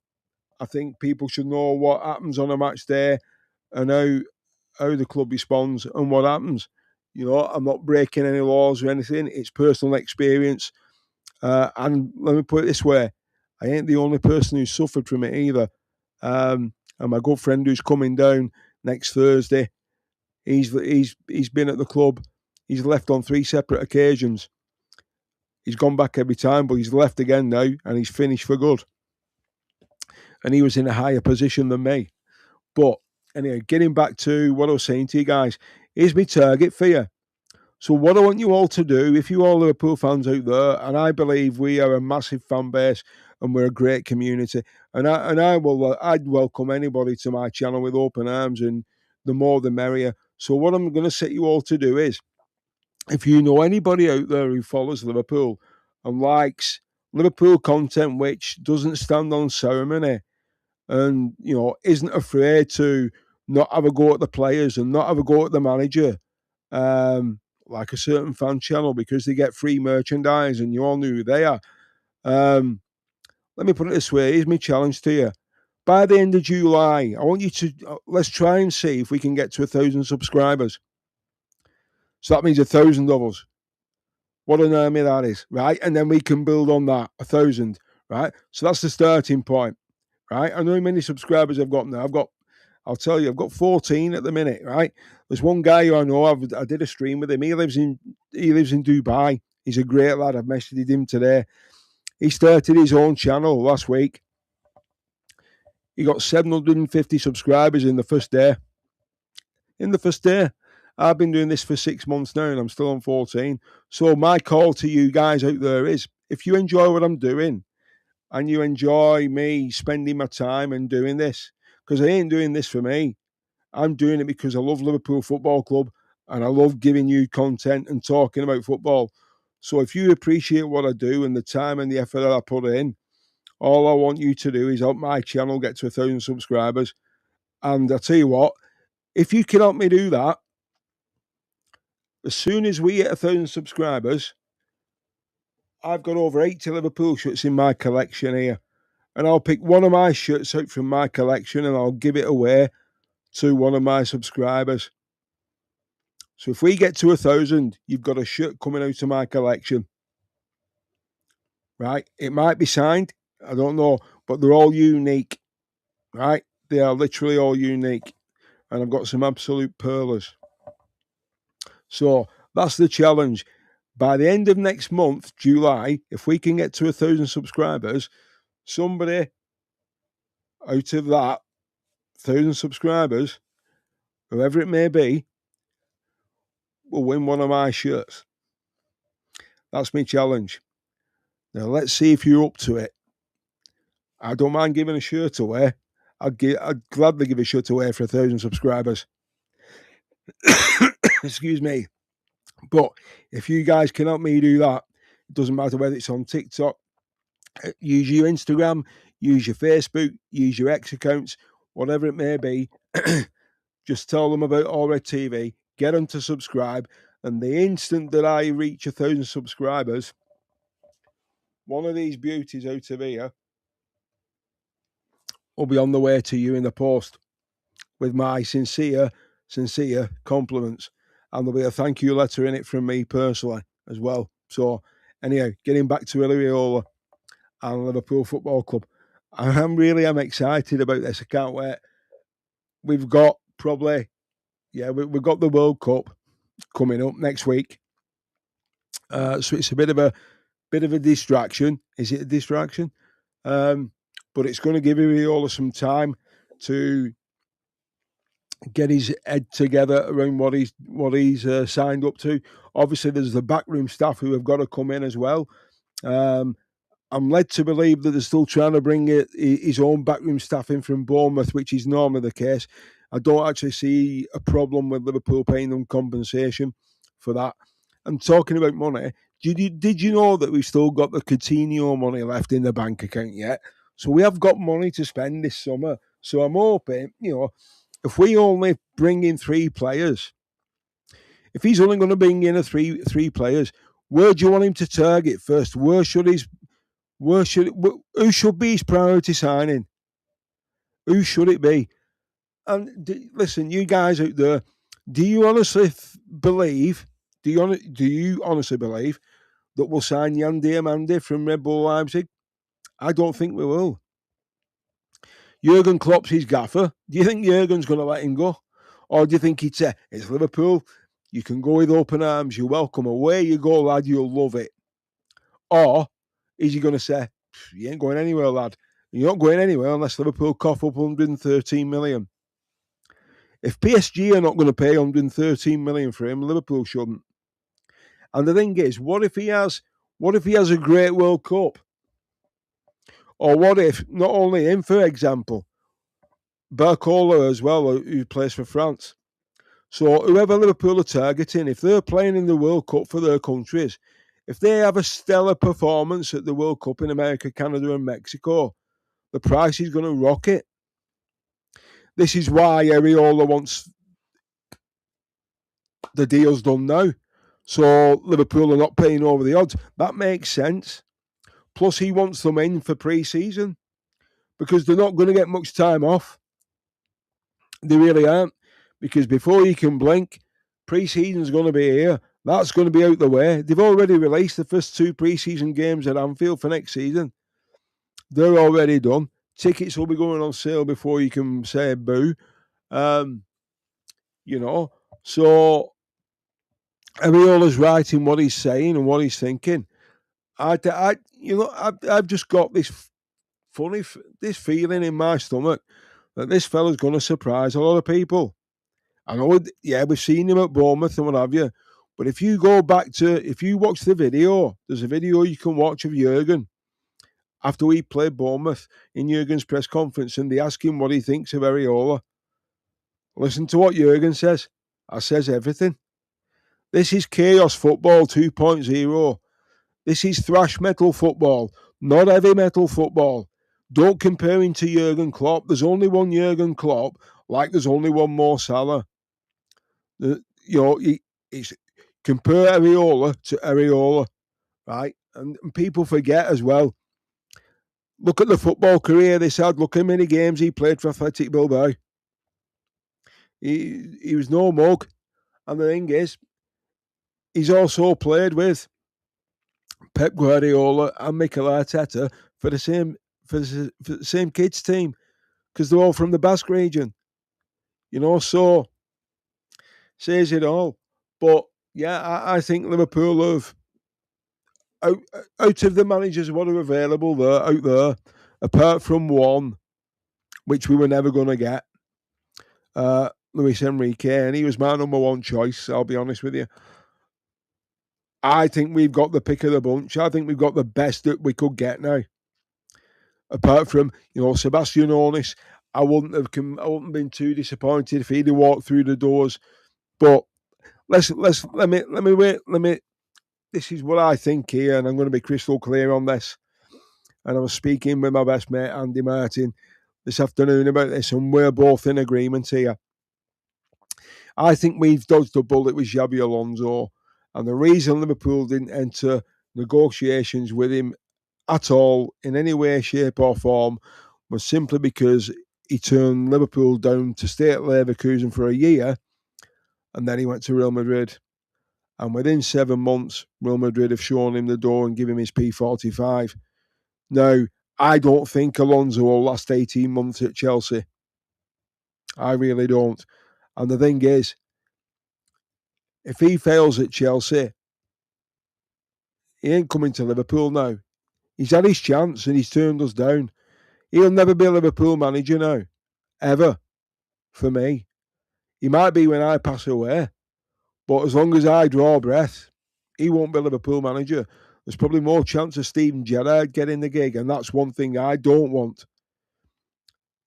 I think people should know what happens on a match day and how the club responds and what happens. I'm not breaking any laws or anything. It's personal experience. And let me put it this way, I ain't the only person who's suffered from it either. And my good friend who's coming down next Thursday, he's been at the club. He's left on 3 separate occasions. He's gone back every time, but he's left again now, and he's finished for good. and he was in a higher position than me. But anyway, getting back to what I was saying to you guys, here's my target for you. So what I want you all to do, if you all Liverpool fans out there, and I believe we are a massive fan base and we're a great community, I'd welcome anybody to my channel with open arms, and the more the merrier. So what I'm going to set you all to do is, if you know anybody out there who follows Liverpool and likes Liverpool content which doesn't stand on ceremony, and isn't afraid to not have a go at the players and not have a go at the manager, like a certain fan channel, because they get free merchandise and you all knew who they are. Let me put it this way: here's my challenge to you. By the end of July, I want you to let's try and see if we can get to 1,000 subscribers. So that means 1,000 of us. What an army that is, right? And then we can build on that 1,000, right? So that's the starting point, right? I know how many subscribers I've got now. I'll tell you, I've got 14 at the minute, right? There's one guy who I know. I did a stream with him. He lives in Dubai. He's a great lad. I've messaged him today. He started his own channel last week. He got 750 subscribers in the first day. I've been doing this for 6 months now and I'm still on 14. So my call to you guys out there is, if you enjoy what I'm doing and you enjoy me spending my time and doing this, because I ain't doing this for me. I'm doing it because I love Liverpool Football Club and I love giving you content and talking about football. So if you appreciate what I do and the time and the effort that I put in, all I want you to do is help my channel get to 1,000 subscribers. And I tell you what, if you can help me do that, as soon as we get 1,000 subscribers, I've got over 80 Liverpool shirts in my collection here. And I'll pick one of my shirts out from my collection and I'll give it away to one of my subscribers. So if we get to 1,000, you've got a shirt coming out of my collection. Right? It might be signed. I don't know. But they're all unique. Right? They are literally all unique. And I've got some absolute pearlers. So that's the challenge. By the end of next month, July, if we can get to 1,000 subscribers, somebody out of that 1,000 subscribers, whoever it may be, will win one of my shirts. That's my challenge. Now let's see if you're up to it. I don't mind giving a shirt away. I'd gladly give a shirt away for 1,000 subscribers. Excuse me. But if you guys can help me do that, it doesn't matter whether it's on TikTok, use your Instagram, use your Facebook, use your X accounts, whatever it may be. Just tell them about All Red TV, get them to subscribe, and the instant that I reach 1,000 subscribers, one of these beauties out of here will be on the way to you in the post with my sincere compliments. And there'll be a thank you letter in it from me personally as well. So, anyhow, getting back to Iraola and Liverpool Football Club, I'm excited about this. I can't wait. We've got we've got the World Cup coming up next week. So it's a bit of a distraction. Is it a distraction? But it's going to give Iraola some time to get his head together around what he's signed up to. Obviously, there's the backroom staff who have got to come in as well. I'm led to believe that they're still trying to bring his own backroom staff in from Bournemouth, which is normally the case. I don't actually see a problem with Liverpool paying them compensation for that. And talking about money, did you know that we've still got the Coutinho money left in the bank account yet? So we have got money to spend this summer. So I'm hoping, if we only bring in 3 players, if he's only going to bring in three players, where do you want him to target first? Who should be his priority signing? Who should it be? And listen, you guys out there, do you honestly believe? Do you honestly believe that we'll sign Jan Diamandi from Red Bull Leipzig? I don't think we will. Jurgen Klopp's his gaffer. Do you think Jurgen's going to let him go? Or do you think he'd say, it's Liverpool, you can go with open arms, you're welcome, away you go, lad, you'll love it? Or is he going to say, you ain't going anywhere, lad, You're not going anywhere unless Liverpool cough up 113 million. If PSG are not going to pay 113 million for him, Liverpool shouldn't. And the thing is, what if he has a great World Cup? Or what if not only him, for example, Barcola as well, who plays for France. So whoever Liverpool are targeting, if they're playing in the World Cup for their countries, if they have a stellar performance at the World Cup in America, Canada, and Mexico, the price is going to rocket. This is why Iraola wants the deals done now. So Liverpool are not paying over the odds. That makes sense. Plus, he wants them in for pre-season because they're not going to get much time off. They really aren't. Because before you can blink, pre-season's going to be here. That's going to be out the way. They've already released the first 2 pre-season games at Anfield for next season. They're already done. Tickets will be going on sale before you can say boo. So Ariola's right in what he's saying and what he's thinking. I've just got this this feeling in my stomach that this fella's going to surprise a lot of people. I know, we've seen him at Bournemouth and what have you, but if you watch the video, there's a video you can watch of Jurgen after we played Bournemouth in Jurgen's press conference, and they ask him what he thinks of Iraola. Listen to what Jurgen says. I says everything. This is chaos football 2.0. This is thrash metal football, not heavy metal football. Don't compare him to Jurgen Klopp. There's only one Jurgen Klopp, like there's only one Mo Salah. It's compare Iraola to Iraola, right? And people forget as well. Look at the football career this had. Look how many games he played for Athletic Bilbao. He was no mug. And the thing is, he's also played with Pep Guardiola and Mikel Arteta for the same kids team because they're all from the Basque region. So says it all. But yeah, I think Liverpool have out of the managers what are available there out there, apart from one, which we were never going to get, Luis Enrique, and he was my number one choice. I'll be honest with you. I think we've got the pick of the bunch. I think we've got the best that we could get now. Apart from Sebastian Ornis, I wouldn't have been too disappointed if he'd have walked through the doors. But let me wait. This is what I think here, and I'm going to be crystal clear on this. And I was speaking with my best mate Andy Martin this afternoon about this, and we're both in agreement here. I think we've dodged a bullet with Xabi Alonso, and the reason Liverpool didn't enter negotiations with him at all in any way, shape, or form was simply because he turned Liverpool down to stay at Leverkusen for a year, and then he went to Real Madrid. And within 7 months, Real Madrid have shown him the door and given him his P45. Now, I don't think Alonso will last 18 months at Chelsea. I really don't. And the thing is, if he fails at Chelsea, he ain't coming to Liverpool now. He's had his chance and he's turned us down. He'll never be a Liverpool manager now. Ever. For me. He might be when I pass away. But as long as I draw breath, he won't be a Liverpool manager. There's probably more chance of Steven Gerrard getting the gig, and that's one thing I don't want.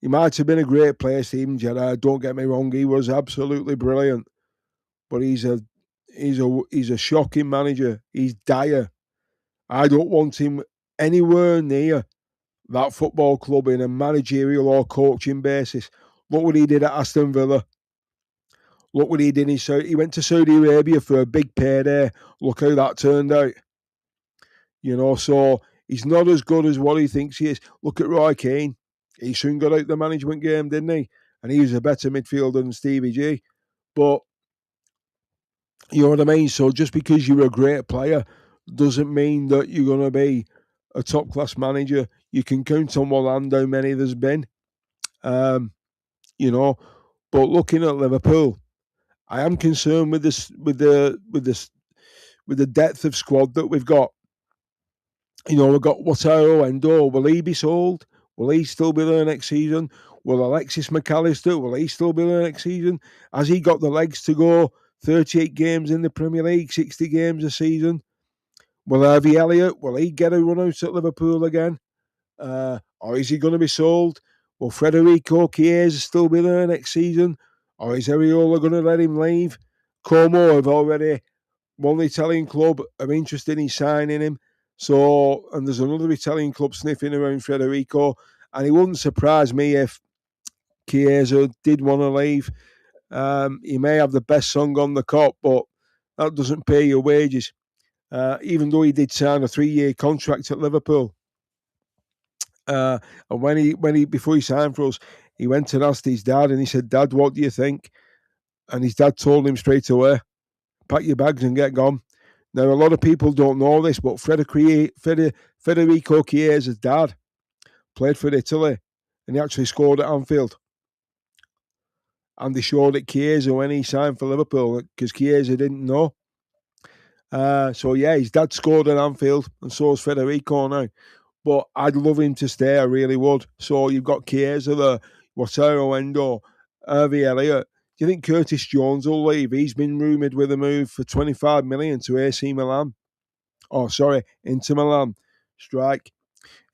He might have been a great player, Steven Gerrard. Don't get me wrong; he was absolutely brilliant. But he's a shocking manager. He's dire. I don't want him anywhere near that football club in a managerial or coaching basis. Look what he did at Aston Villa. Look what he did. He went to Saudi Arabia for a big payday. Look how that turned out. So he's not as good as what he thinks he is. Look at Roy Keane. He soon got out the management game, didn't he? And he was a better midfielder than Stevie G. But you know what I mean? So just because you're a great player doesn't mean that you're going to be a top-class manager. You can count on one hand how many there's been. But looking at Liverpool, I am concerned with the depth of squad that we've got. We've got Wataru Endo. Will he be sold? Will he still be there next season? Will Alexis McAllister, will he still be there next season? Has he got the legs to go 38 games in the Premier League, 60 games a season? Will Harvey Elliott, will he get a run out at Liverpool again? Or is he going to be sold? Will Federico Chiesa still be there next season? Or is Iraola going to let him leave? Como have already, one Italian club are interested in signing him. So, and there's another Italian club sniffing around Federico. And it wouldn't surprise me if Chiesa did want to leave. He may have the best song on the cop, but that doesn't pay your wages. Even though he did sign a 3-year contract at Liverpool. And when he before he signed for us, he went and asked his dad, and he said, "Dad, what do you think?" And his dad told him straight away, "Pack your bags and get gone." Now, a lot of people don't know this, but Federico Chiesa's dad played for Italy, and he actually scored at Anfield. And they showed it Chiesa when he signed for Liverpool, because Chiesa didn't know. So, yeah, his dad scored at Anfield, and so is Federico now. But I'd love him to stay, I really would. So you've got Chiesa there, Wataru Endo, Harvey Elliott. Do you think Curtis Jones will leave? He's been rumoured with a move for 25 million to AC Milan. Oh, sorry, Inter Milan. Strike.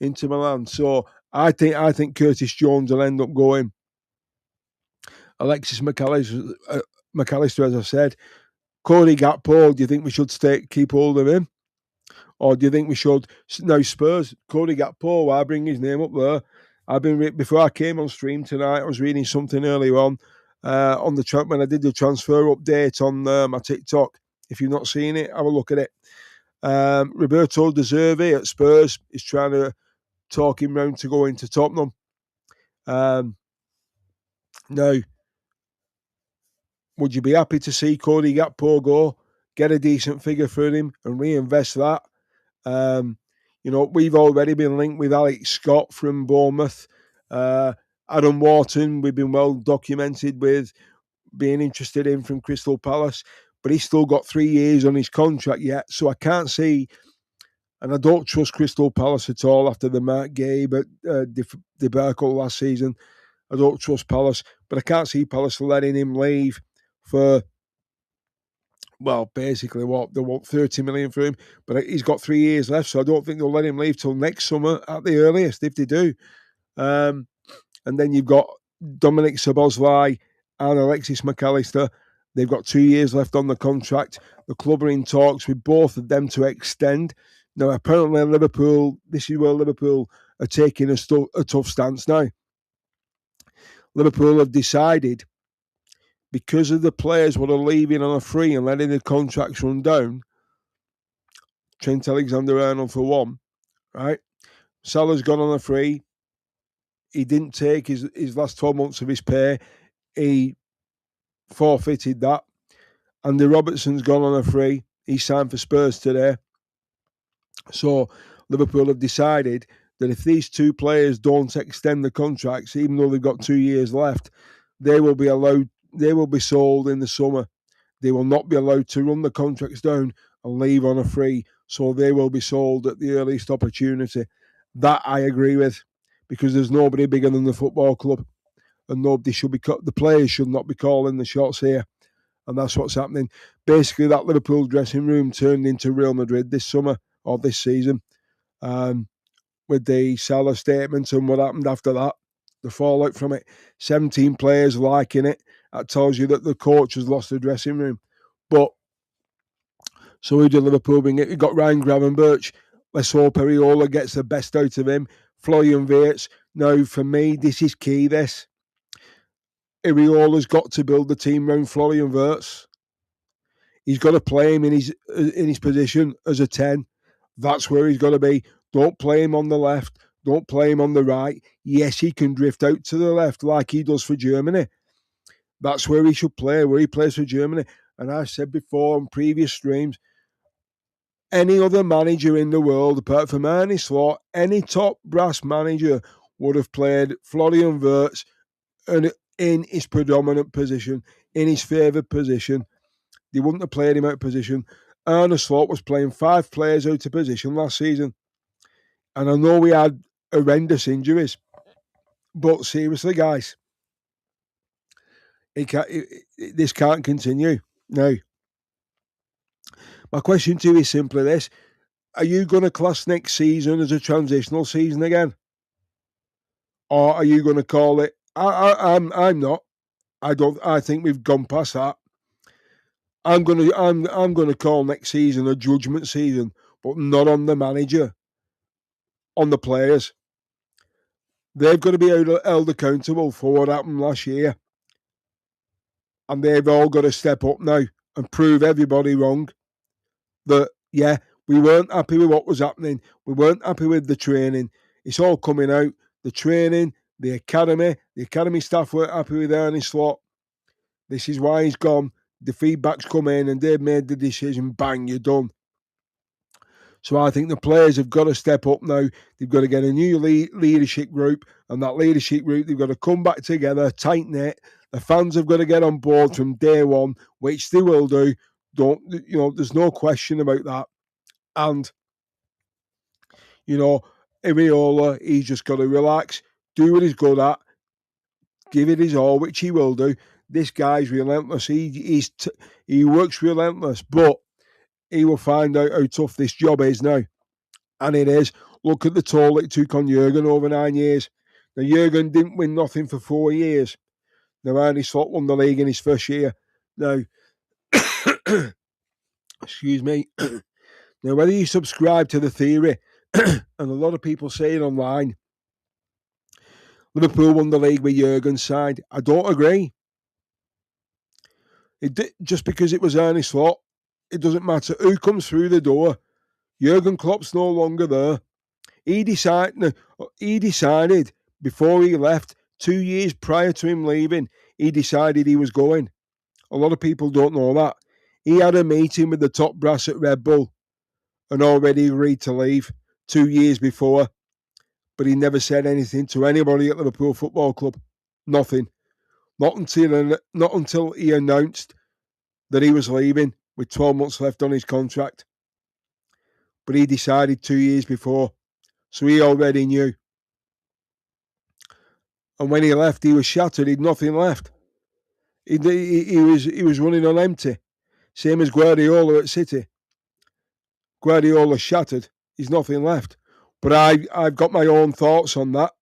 Inter Milan. So I think Curtis Jones will end up going. Alexis McAllister, as I said. Cody Gakpo, do you think we should keep hold of him? Or do you think we should? Now, Spurs, Cody Gakpo, I bring his name up there. Before I came on stream tonight, I was reading something earlier on when I did the transfer update on my TikTok. If you've not seen it, have a look at it. Roberto De Zerbi at Spurs is trying to talk him round to go into Tottenham. Now, would you be happy to see Cody Gakpo go, get a decent figure for him, and reinvest that? We've already been linked with Alex Scott from Bournemouth. Adam Wharton, we've been well documented with being interested in from Crystal Palace, but he's still got 3 years on his contract yet. So I can't see, and I don't trust Crystal Palace at all after the Mark Gay debacle last season. I don't trust Palace, but I can't see Palace letting him leave for, well, basically they want 30 million for him, but he's got 3 years left, so I don't think they'll let him leave till next summer at the earliest, if they do. And then you've got Dominic Szoboszlai and Alexis McAllister. They've got 2 years left on the contract. The club are in talks with both of them to extend. Now, apparently this is where Liverpool are taking a tough stance now. Liverpool have decided, because of the players what are leaving on a free and letting the contracts run down, Trent Alexander-Arnold for one, right? Salah's gone on a free. He didn't take his last 12 months of his pay. He forfeited that. Andy Robertson's gone on a free. He signed for Spurs today. So Liverpool have decided that if these two players don't extend the contracts, even though they've got 2 years left, they will be sold in the summer. They will not be allowed to run the contracts down and leave on a free. So they will be sold at the earliest opportunity. That I agree with, because there's nobody bigger than the football club, and the players should not be calling the shots here. And that's what's happening. Basically, that Liverpool dressing room turned into Real Madrid this summer or this season, with the Salah statements and what happened after that, the fallout from it. 17 players liking it. That tells you that the coach has lost the dressing room. But so who did Liverpool bring it? We got Ryan Gravenberch. Let's hope Iraola gets the best out of him. Florian Wirtz. Now, for me, this is key, this. Iraola's got to build the team around Florian Wirtz. He's got to play him in his position as a 10. That's where he's got to be. Don't play him on the left. Don't play him on the right. Yes, he can drift out to the left like he does for Germany. That's where he should play, where he plays for Germany. And I've said before on previous streams, any other manager in the world, apart from Arne Slot, any top brass manager would have played Florian Wirtz in his predominant position, in his favoured position. They wouldn't have played him out of position. Arne Slot was playing 5 players out of position last season. And I know we had horrendous injuries. But seriously, guys, this can't continue. Now, my question to you is simply this: are you going to class next season as a transitional season again, or are you going to call it? I'm not. I don't. I think we've gone past that. I'm gonna call next season a judgment season, but not on the manager, on the players. They've got to be held accountable for what happened last year, and they've all got to step up now and prove everybody wrong. That yeah, we weren't happy with what was happening. We weren't happy with the training. It's all coming out. The training, the academy staff weren't happy with Ernie Slot. This is why he's gone. The feedback's come in, and they've made the decision. Bang, you're done. So I think the players have got to step up now. They've got to get a new leadership group, and that leadership group, they've got to come back together, tight knit. The fans have got to get on board from day one, which they will do. There's no question about that. And Iraola, he's just got to relax, do what he's good at, give it his all, which he will do. This guy's relentless. He works relentless, but he will find out how tough this job is now. And it is. Look at the toll it took on Jurgen over 9 years. Now, Jurgen didn't win nothing for 4 years. Now, Arne Slot won the league in his first year. Now, excuse me. Now, whether you subscribe to the theory, and a lot of people say it online, Liverpool won the league with Jurgen's side. I don't agree. Just because it was Arne Slot, it doesn't matter who comes through the door. Jurgen Klopp's no longer there. He decided before he left, 2 years prior to him leaving, he decided he was going. A lot of people don't know that. He had a meeting with the top brass at Red Bull and already agreed to leave 2 years before, but he never said anything to anybody at Liverpool Football Club. Nothing. Not until he announced that he was leaving with 12 months left on his contract. But he decided 2 years before, so he already knew. And when he left, he was shattered. He'd nothing left. He was running on empty, same as Guardiola at City. Guardiola shattered. He's nothing left. But I've got my own thoughts on that.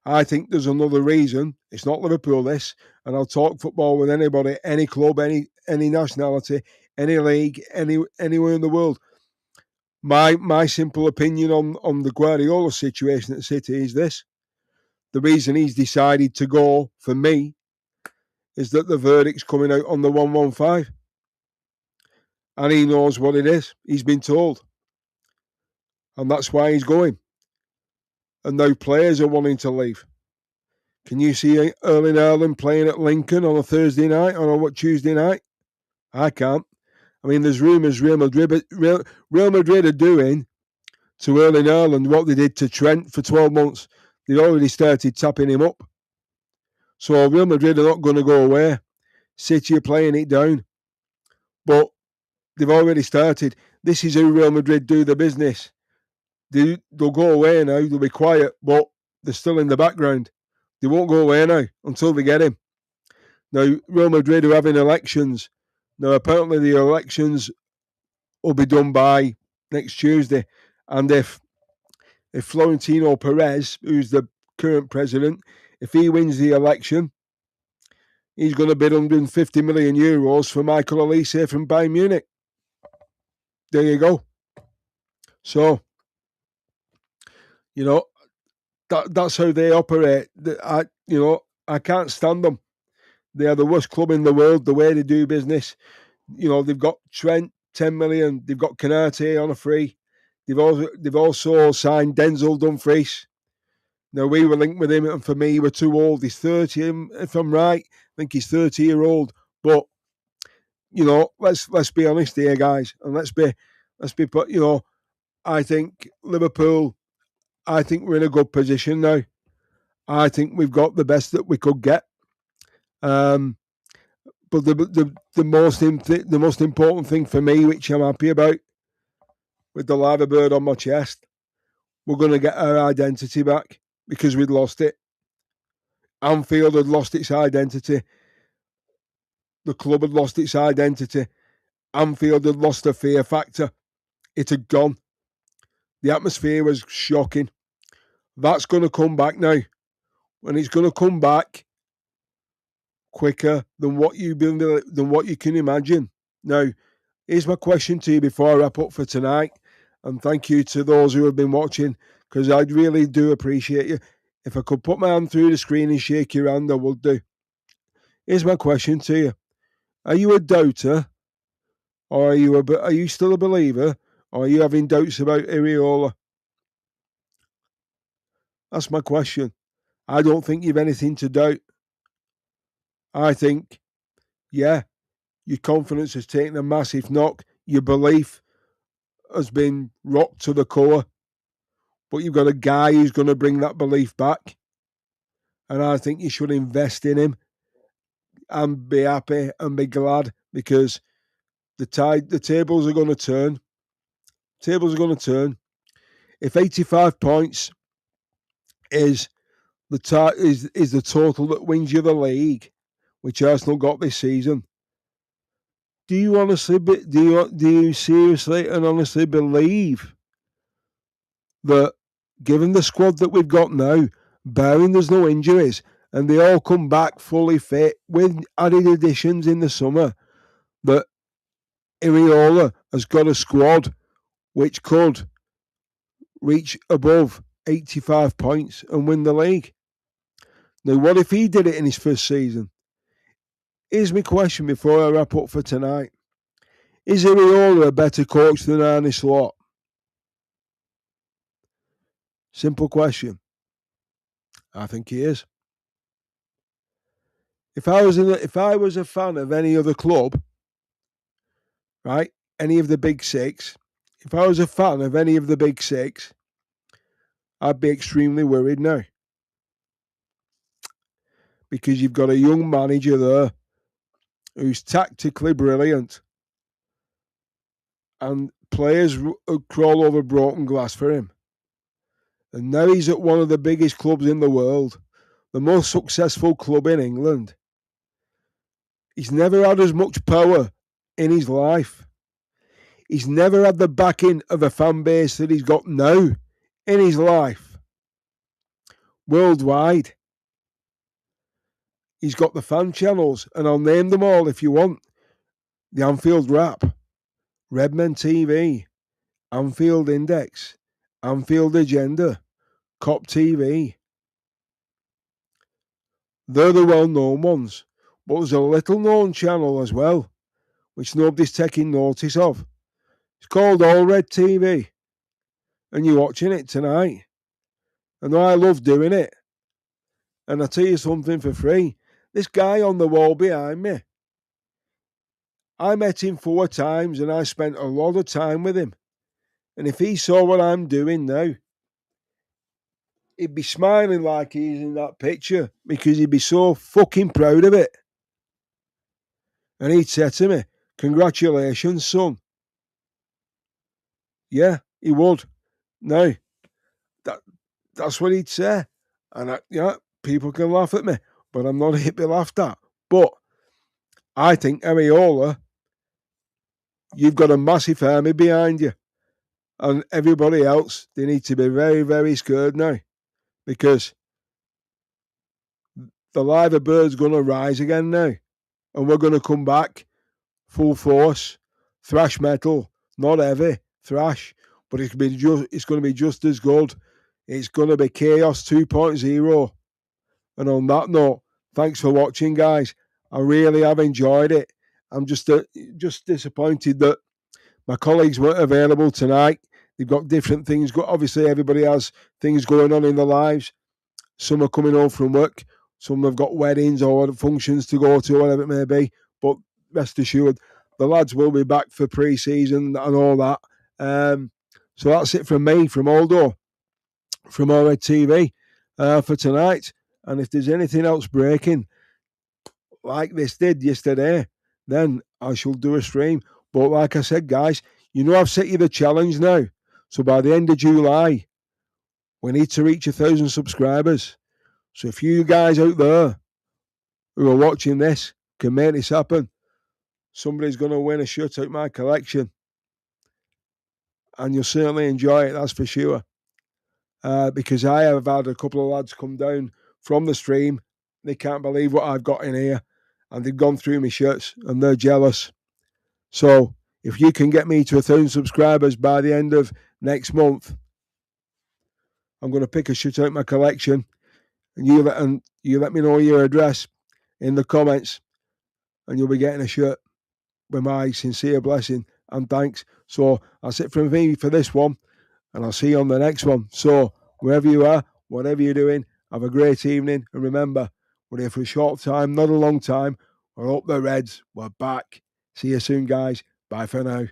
I think there's another reason. It's not Liverpool, this, and I'll talk football with anybody, any club, any nationality, any league, anywhere in the world. My simple opinion on the Guardiola situation at City is this. The reason he's decided to go, for me, is that the verdict's coming out on the 115. And he knows what it is. He's been told. And that's why he's going. And now players are wanting to leave. Can you see Erling Haaland playing at Lincoln on a Thursday night or a Tuesday night? I can't. I mean, there's rumours Real Madrid are doing to Erling Haaland what they did to Trent for 12 months. They've already started tapping him up. So Real Madrid are not going to go away. City are playing it down. But they've already started. This is how Real Madrid do the business. They'll go away now. They'll be quiet, but they're still in the background. They won't go away now until they get him. Now, Real Madrid are having elections. Now, apparently the elections will be done by next Tuesday. And if Florentino Perez, who's the current president, if he wins the election, he's going to bid 150 million euros for Michael Olise from Bayern Munich. There you go. So, that's how they operate. I can't stand them. They are the worst club in the world, the way they do business. They've got Trent, 10 million. They've got Canate on a free. They've also signed Denzel Dumfries. Now, we were linked with him, and for me, he was too old. He's 30, if I'm right. I think he's 30-year-old. But, let's be honest here, guys. And let's be, I think Liverpool, I think we're in a good position now. I think we've got the best that we could get. But the most important thing for me, which I'm happy about, with the liver bird on my chest, we're going to get our identity back because we'd lost it. Anfield had lost its identity. The club had lost its identity. Anfield had lost the fear factor. It had gone. The atmosphere was shocking. That's going to come back now. And it's going to come back quicker than what you can imagine. Now, here's my question to you before I wrap up for tonight. And thank you to those who have been watching, because I really do appreciate you. If I could put my hand through the screen and shake your hand, I would do. Here's my question to you. Are you a doubter? Or are you still a believer? Or are you having doubts about Iraola? That's my question. I don't think you've anything to doubt. I think, yeah, your confidence has taken a massive knock. Your belief has been rocked to the core. But you've got a guy who's going to bring that belief back. And I think you should invest in him and be happy and be glad, because the tables are going to turn. Tables are going to turn. If 85 points is the total that wins you the league, which Arsenal got this season, do you seriously and honestly believe that, given the squad that we've got now, barring there's no injuries and they all come back fully fit with added additions in the summer, that Iraola has got a squad which could reach above 85 points and win the league? Now, what if he did it in his first season? Here's my question before I wrap up for tonight. Is Iraola a better coach than Arne Slot? Simple question. I think he is. If I was a fan of any other club, right, any of the big six, if I was a fan of any of the big six, I'd be extremely worried now. Because you've got a young manager there who's tactically brilliant, and players crawl over broken glass for him. And now he's at one of the biggest clubs in the world, the most successful club in England. He's never had as much power in his life. He's never had the backing of a fan base that he's got now in his life. Worldwide. He's got the fan channels, and I'll name them all if you want. The Anfield Wrap, Redmen TV, Anfield Index, Anfield Agenda, Cop TV. They're the well-known ones. But there's a little-known channel as well, which nobody's taking notice of. It's called All Red TV. And you're watching it tonight. And I love doing it. And I'll tell you something for free. This guy on the wall behind me, I met him 4 times and I spent a lot of time with him. And if he saw what I'm doing now, he'd be smiling like he's in that picture, because he'd be so fucking proud of it. And he'd say to me, "Congratulations, son." Yeah, he would. No, that's what he'd say. And people can laugh at me, but I'm not here to be laughed at. But I think Iraola, you've got a massive army behind you. And everybody else, they need to be very, very scared now, because the liver bird's going to rise again now. And we're going to come back full force, thrash metal, not heavy, thrash, but it's going to be just as good. It's going to be Chaos 2.0. And on that note, thanks for watching, guys. I really have enjoyed it. I'm just disappointed that my colleagues weren't available tonight. They've got different things. Obviously, everybody has things going on in their lives. Some are coming home from work. Some have got weddings or functions to go to, whatever it may be. But rest assured, the lads will be back for pre-season and all that. So that's it from me, from Aldo, from All TV for tonight. And if there's anything else breaking, like this did yesterday, then I shall do a stream. But like I said, guys, I've set you the challenge now. So by the end of July, we need to reach 1,000 subscribers. So if you guys out there who are watching this can make this happen, somebody's going to win a shirt out of my collection. And you'll certainly enjoy it, that's for sure. Because I have had a couple of lads come down from the stream. They can't believe what I've got in here. And they've gone through my shirts and they're jealous. So if you can get me to 1,000 subscribers by the end of next month, I'm going to pick a shirt out of my collection. And you let me know your address in the comments. And you'll be getting a shirt with my sincere blessing and thanks. So that's it from me for this one. And I'll see you on the next one. So wherever you are, whatever you're doing, have a great evening. And remember, we're here for a short time, not a long time. We're up the Reds. We're back. See you soon, guys. Bye for now.